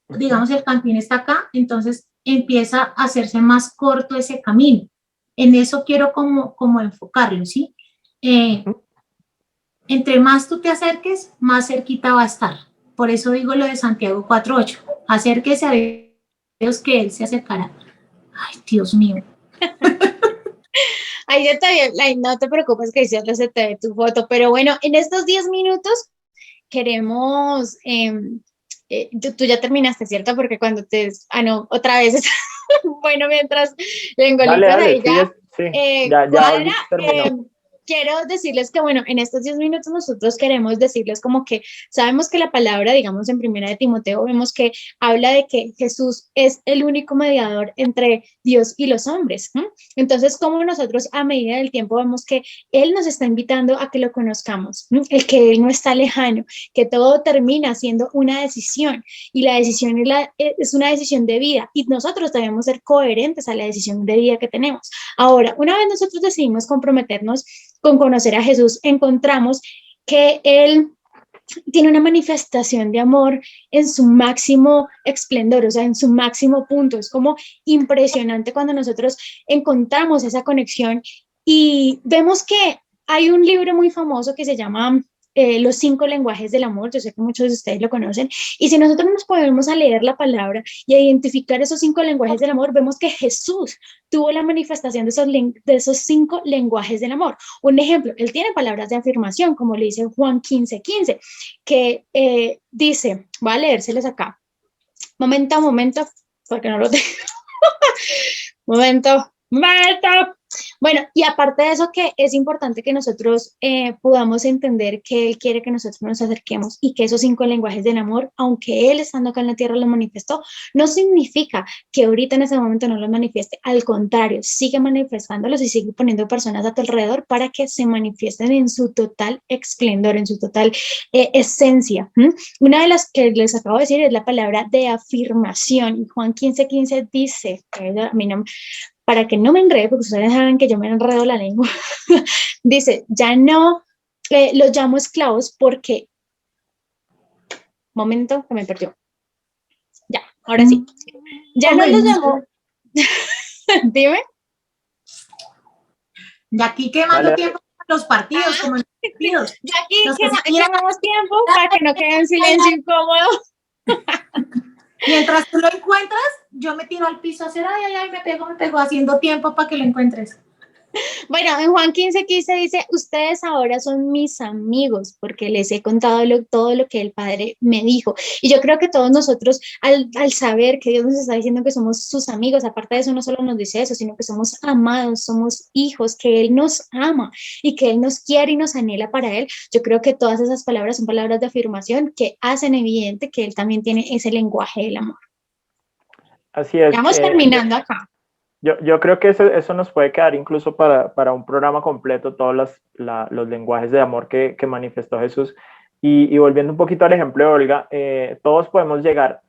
digamos el campín está acá, entonces empieza a hacerse más corto ese camino. En eso quiero como enfocarlo, ¿sí? Entre más tú te acerques, más cerquita va a estar. Por eso digo lo de Santiago 4:8. Acérquese a Dios que Él se acercará. Ay, Dios mío. Ahí ya te no te preocupes que ya se te ve tu foto, pero bueno, en estos 10 minutos queremos, tú ya terminaste, ¿cierto? Porque cuando no, otra vez, bueno, mientras Dale, Lengolitas ahí dale, ya sí, ya cuadra, terminó. quiero decirles que, bueno, en estos 10 minutos nosotros queremos decirles como que sabemos que la palabra, digamos, en Primera de Timoteo, vemos que habla de que Jesús es el único mediador entre Dios y los hombres. Entonces, como nosotros a medida del tiempo vemos que Él nos está invitando a que lo conozcamos, el que Él no está lejano, que todo termina siendo una decisión y la decisión es una decisión de vida y nosotros debemos ser coherentes a la decisión de vida que tenemos. Ahora, una vez nosotros decidimos comprometernos con conocer a Jesús, encontramos que Él tiene una manifestación de amor en su máximo esplendor, o sea, en su máximo punto. Es como impresionante cuando nosotros encontramos esa conexión y vemos que hay un libro muy famoso que se llama Los 5 lenguajes del amor. Yo sé que muchos de ustedes lo conocen, y si nosotros nos podemos a leer la palabra y a identificar esos 5 lenguajes del amor, vemos que Jesús tuvo la manifestación de esos 5 lenguajes del amor. Un ejemplo, Él tiene palabras de afirmación, como le dice Juan 15:15, que dice, voy a leérseles acá, momento, porque no lo tengo, momento. Bueno, y aparte de eso, que es importante que nosotros podamos entender que Él quiere que nosotros nos acerquemos y que esos 5 lenguajes del amor, aunque Él estando acá en la tierra lo manifestó, no significa que ahorita en ese momento no lo manifieste. Al contrario, sigue manifestándolos y sigue poniendo personas a tu alrededor para que se manifiesten en su total esplendor, en su total esencia. Una de las que les acabo de decir es la palabra de afirmación. Y Juan 15:15 dice, a mí no, para que no me enrede, porque ustedes saben que yo me enredo la lengua, dice, ya no los llamo esclavos porque, momento que me perdió, ya, ahora sí, ya no los llamo, dime. De aquí quemando tiempo los partidos, como en los partidos. De aquí quemamos tiempo para que no quede en silencio incómodo. Mientras tú lo encuentras, yo me tiro al piso a hacer, ay, me pego, haciendo tiempo para que lo encuentres. Bueno, en Juan 15:15 dice, ustedes ahora son mis amigos porque les he contado todo lo que el Padre me dijo. Y yo creo que todos nosotros, al saber que Dios nos está diciendo que somos sus amigos, aparte de eso, no solo nos dice eso, sino que somos amados, somos hijos, que Él nos ama y que Él nos quiere y nos anhela para Él. Yo creo que todas esas palabras son palabras de afirmación que hacen evidente que Él también tiene ese lenguaje del amor. Así es. Estamos terminando acá. Yo creo que eso nos puede quedar incluso para un programa completo, todos los lenguajes de amor que manifestó Jesús. Y volviendo un poquito al ejemplo de Olga, todos podemos llegar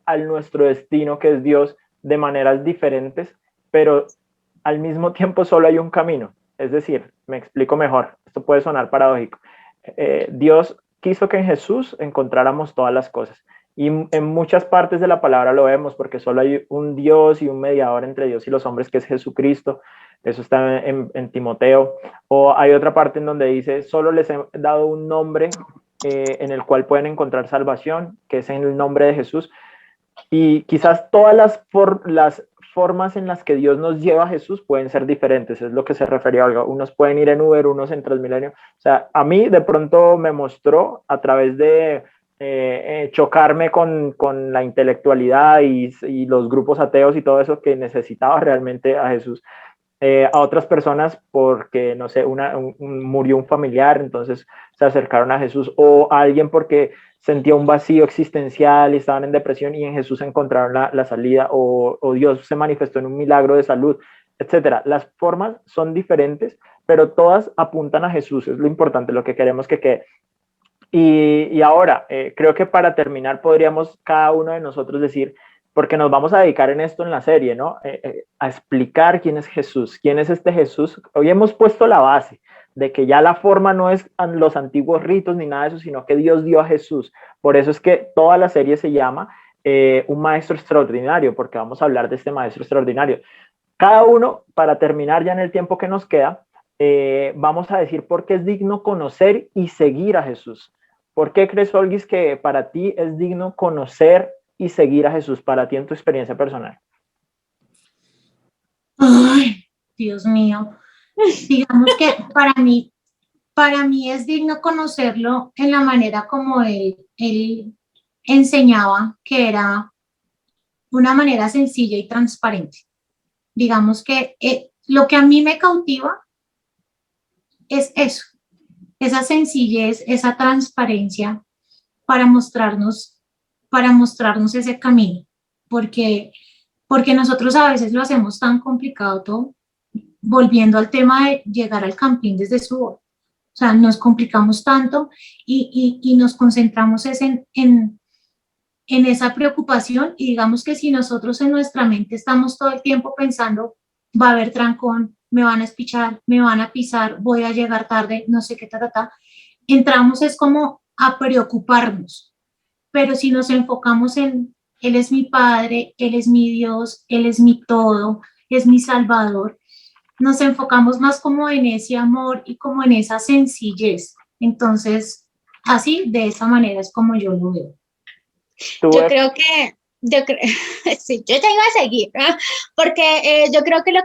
a nuestro destino, que es Dios, de maneras diferentes, pero al mismo tiempo solo hay un camino. Es decir, me explico mejor, esto puede sonar paradójico. Dios quiso que en Jesús encontráramos todas las cosas. Y en muchas partes de la palabra lo vemos, porque solo hay un Dios y un mediador entre Dios y los hombres, que es Jesucristo. Eso está en Timoteo. O hay otra parte en donde dice, solo les he dado un nombre en el cual pueden encontrar salvación, que es en el nombre de Jesús. Y quizás todas las formas en las que Dios nos lleva a Jesús pueden ser diferentes, es lo que se refería a Olga. Unos pueden ir en Uber, unos en Transmilenio. O sea, a mí de pronto me mostró a través de chocarme con la intelectualidad y los grupos ateos y todo eso, que necesitaba realmente a Jesús. A otras personas porque, no sé, murió un familiar, entonces se acercaron a Jesús, o a alguien porque sentía un vacío existencial y estaban en depresión, y en Jesús encontraron la salida, o Dios se manifestó en un milagro de salud, etcétera. Las formas son diferentes, pero todas apuntan a Jesús, es lo importante, lo que queremos que quede. Y ahora, creo que para terminar podríamos cada uno de nosotros decir, porque nos vamos a dedicar en esto en la serie, ¿no? A explicar quién es Jesús, quién es este Jesús. Hoy hemos puesto la base de que ya la forma no es los antiguos ritos ni nada de eso, sino que Dios dio a Jesús. Por eso es que toda la serie se llama Un Maestro Extraordinario, porque vamos a hablar de este Maestro Extraordinario. Cada uno, para terminar ya en el tiempo que nos queda, vamos a decir por qué es digno conocer y seguir a Jesús. ¿Por qué crees, Olguis, que para ti es digno conocer y seguir a Jesús, para ti en tu experiencia personal? Ay, Dios mío. Digamos que para mí es digno conocerlo en la manera como él enseñaba, que era una manera sencilla y transparente. Digamos que lo que a mí me cautiva es eso, esa sencillez, esa transparencia para mostrarnos ese camino, porque nosotros a veces lo hacemos tan complicado todo, volviendo al tema de llegar al campín desde su voz. O sea, nos complicamos tanto y nos concentramos en esa preocupación, y digamos que si nosotros en nuestra mente estamos todo el tiempo pensando, va a haber trancón, me van a espichar, me van a pisar, voy a llegar tarde, no sé qué, entramos es como a preocuparnos. Pero si nos enfocamos en Él es mi Padre, Él es mi Dios, Él es mi todo, es mi Salvador, nos enfocamos más como en ese amor y como en esa sencillez. Entonces, así, de esa manera es como yo lo veo. Yo creo que, sí, yo ya iba a seguir, ¿no? Porque yo creo que lo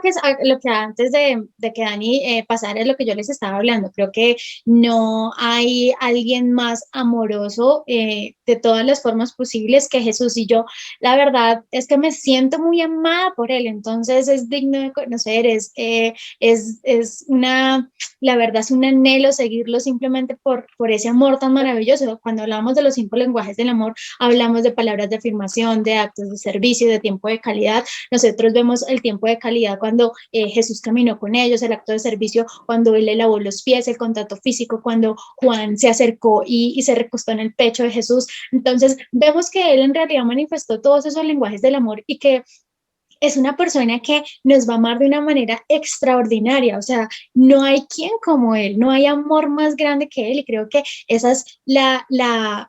que antes de que Dani pasara es lo que yo les estaba hablando. Creo que no hay alguien más amoroso de todas las formas posibles que Jesús, y yo la verdad es que me siento muy amada por él, entonces es digno de conocer, la verdad es un anhelo seguirlo simplemente por ese amor tan maravilloso. Cuando hablamos de los 5 lenguajes del amor, hablamos de palabras de afirmación, de actos de servicio, de tiempo de calidad. Nosotros vemos el tiempo de calidad cuando Jesús caminó con ellos, el acto de servicio cuando él le lavó los pies, el contacto físico cuando Juan se acercó y se recostó en el pecho de Jesús. Entonces vemos que él en realidad manifestó todos esos lenguajes del amor, y que es una persona que nos va a amar de una manera extraordinaria. O sea, no hay quien como él, no hay amor más grande que él, y creo que esa es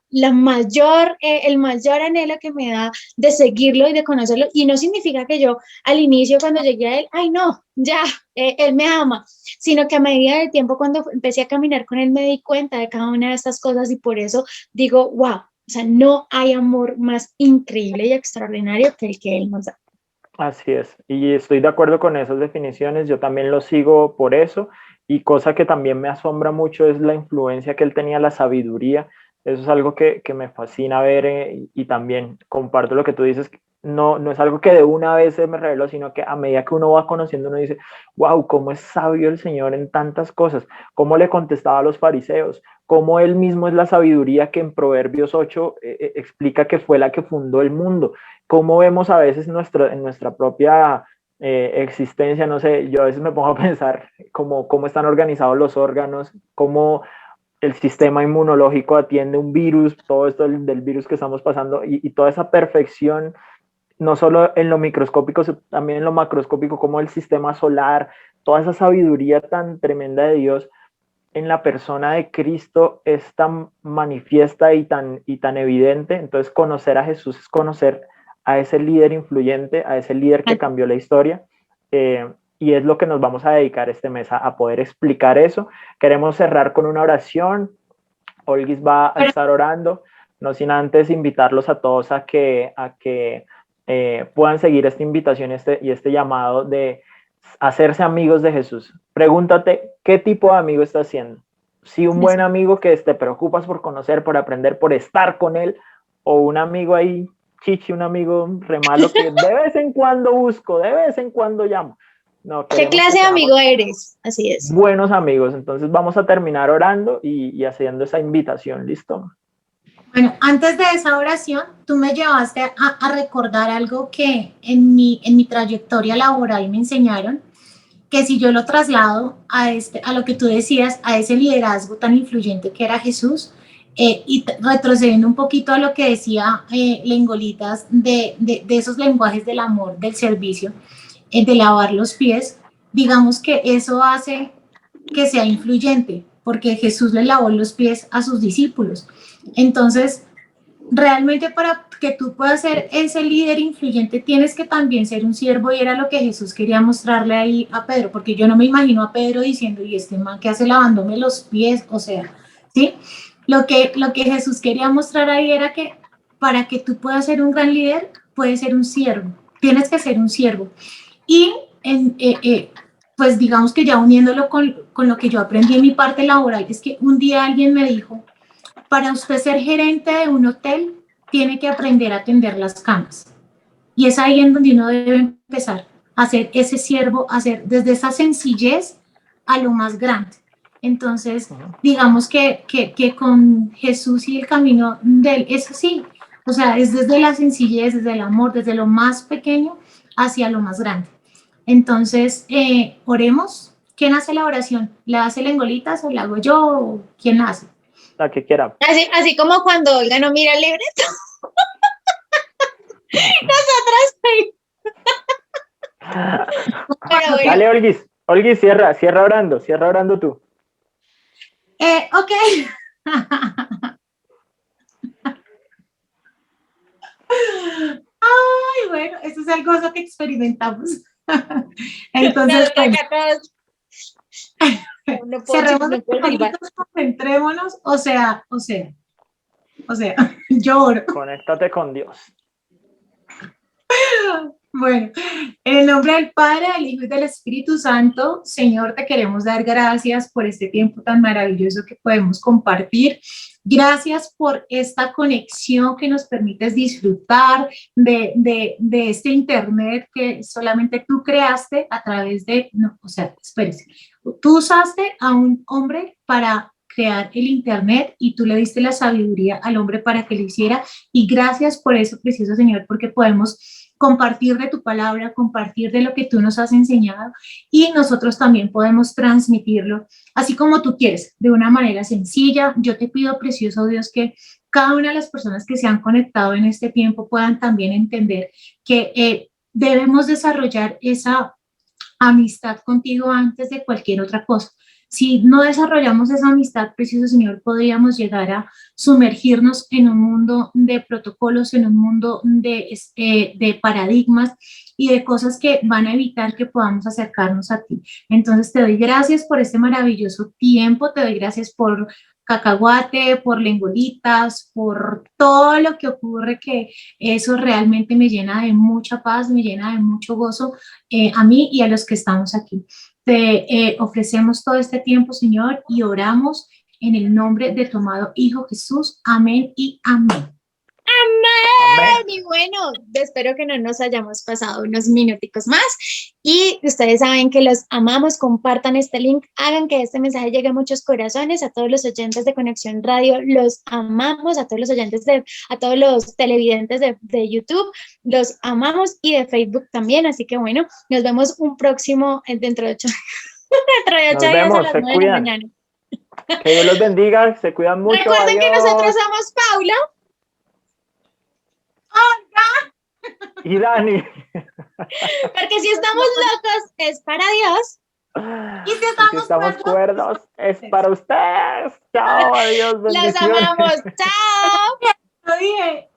el mayor anhelo que me da de seguirlo y de conocerlo. Y no significa que yo al inicio, cuando llegué a él, ay no, ya, él me ama, sino que a medida del tiempo, cuando empecé a caminar con él, me di cuenta de cada una de estas cosas, y por eso digo, wow, o sea, no hay amor más increíble y extraordinario que el que él nos da. Así es, y estoy de acuerdo con esas definiciones, yo también lo sigo por eso, y cosa que también me asombra mucho es la influencia que él tenía, la sabiduría. Eso es algo que me fascina ver, y también comparto lo que tú dices. No es algo que de una vez se me reveló, sino que a medida que uno va conociendo, uno dice, wow, cómo es sabio el Señor en tantas cosas, cómo le contestaba a los fariseos, cómo él mismo es la sabiduría que en Proverbios 8 explica que fue la que fundó el mundo. Cómo vemos a veces en nuestra propia existencia, no sé, yo a veces me pongo a pensar cómo están organizados los órganos, cómo el sistema inmunológico atiende un virus, todo esto del virus que estamos pasando y toda esa perfección, no solo en lo microscópico, sino también en lo macroscópico, como el sistema solar, toda esa sabiduría tan tremenda de Dios en la persona de Cristo es tan manifiesta y tan evidente. Entonces conocer a Jesús es conocer a ese líder influyente, a ese líder que cambió la historia, y es lo que nos vamos a dedicar este mes a poder explicar eso. Queremos cerrar con una oración. Olguis va a estar orando, no sin antes invitarlos a todos a que puedan seguir esta invitación y este llamado de hacerse amigos de Jesús. Pregúntate, ¿qué tipo de amigo estás siendo? Si un buen amigo que te preocupas por conocer, por aprender, por estar con él, o un amigo ahí, chichi, un amigo re malo que de vez en cuando busco, de vez en cuando llamo. No, ¿Qué clase de amigo eres? Así es. Buenos amigos. Entonces vamos a terminar orando y haciendo esa invitación, ¿listo? Bueno, antes de esa oración, tú me llevaste a recordar algo que en mi trayectoria laboral me enseñaron, que si yo lo traslado a lo que tú decías, a ese liderazgo tan influyente que era Jesús, y retrocediendo un poquito a lo que decía Lengolitas, de esos lenguajes del amor, del servicio, de lavar los pies, digamos que eso hace que sea influyente, porque Jesús le lavó los pies a sus discípulos. Entonces, realmente para que tú puedas ser ese líder influyente, tienes que también ser un siervo, y era lo que Jesús quería mostrarle ahí a Pedro, porque yo no me imagino a Pedro diciendo, y este man que hace lavándome los pies, o sea, ¿sí? Lo que Jesús quería mostrar ahí era que para que tú puedas ser un gran líder, puedes ser un siervo, tienes que ser un siervo. Y pues digamos que ya uniéndolo con lo que yo aprendí en mi parte laboral, es que un día alguien me dijo, para usted ser gerente de un hotel, tiene que aprender a atender las camas. Y es ahí en donde uno debe empezar a ser ese siervo, a hacer desde esa sencillez a lo más grande. Entonces, digamos que con Jesús y el camino de él es así. O sea, es desde la sencillez, desde el amor, desde lo más pequeño hacia lo más grande. Entonces, oremos. ¿Quién hace la oración? ¿La hace Lengolitas o la hago yo? ¿O quién la hace? La que quiera. Así como cuando Olga no mira el libreto. Nosotras ahí. Bueno. Dale, Olguis. Olguis, cierra orando tú. Ok. Ay, bueno, eso es algo que experimentamos. Entonces, cerremos los ojitos, concentrémonos, o sea, lloro. Conéctate con Dios. Bueno, en el nombre del Padre, del Hijo y del Espíritu Santo, Señor, te queremos dar gracias por este tiempo tan maravilloso que podemos compartir. Gracias por esta conexión que nos permites disfrutar de este internet que solamente tú creaste a través de, espérese, tú usaste a un hombre para crear el internet y tú le diste la sabiduría al hombre para que lo hiciera, y gracias por eso, precioso Señor, porque podemos compartir de tu palabra, compartir de lo que tú nos has enseñado, y nosotros también podemos transmitirlo así como tú quieres, de una manera sencilla. Yo te pido, precioso Dios, que cada una de las personas que se han conectado en este tiempo puedan también entender que debemos desarrollar esa amistad contigo antes de cualquier otra cosa. Si no desarrollamos esa amistad, precioso Señor, podríamos llegar a sumergirnos en un mundo de protocolos, en un mundo de paradigmas y de cosas que van a evitar que podamos acercarnos a ti. Entonces te doy gracias por este maravilloso tiempo, te doy gracias por Cacahuate, por Lengolitas, por todo lo que ocurre, que eso realmente me llena de mucha paz, me llena de mucho gozo a mí y a los que estamos aquí. Te ofrecemos todo este tiempo, Señor, y oramos en el nombre de tu amado Hijo Jesús. Amén y amén. Amén. Y bueno, espero que no nos hayamos pasado unos minuticos más, y ustedes saben que los amamos. Compartan este link, hagan que este mensaje llegue a muchos corazones. A todos los oyentes de Conexión Radio los amamos, a todos los oyentes a todos los televidentes de YouTube los amamos, y de Facebook también. Así que bueno, nos vemos un próximo dentro de 8 días a las 9 de la mañana. Que Dios los bendiga, se cuidan mucho. Recuerden que adiós. nosotros somos Paula Y Dani. porque si estamos locos es para Dios. Y si Si estamos estamos cuerdos, cuerdos, es para ustedes. Chao, adiós, Los bendiciones. amamos. Chao. lo dije.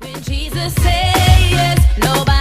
When Jesus says yes, nobody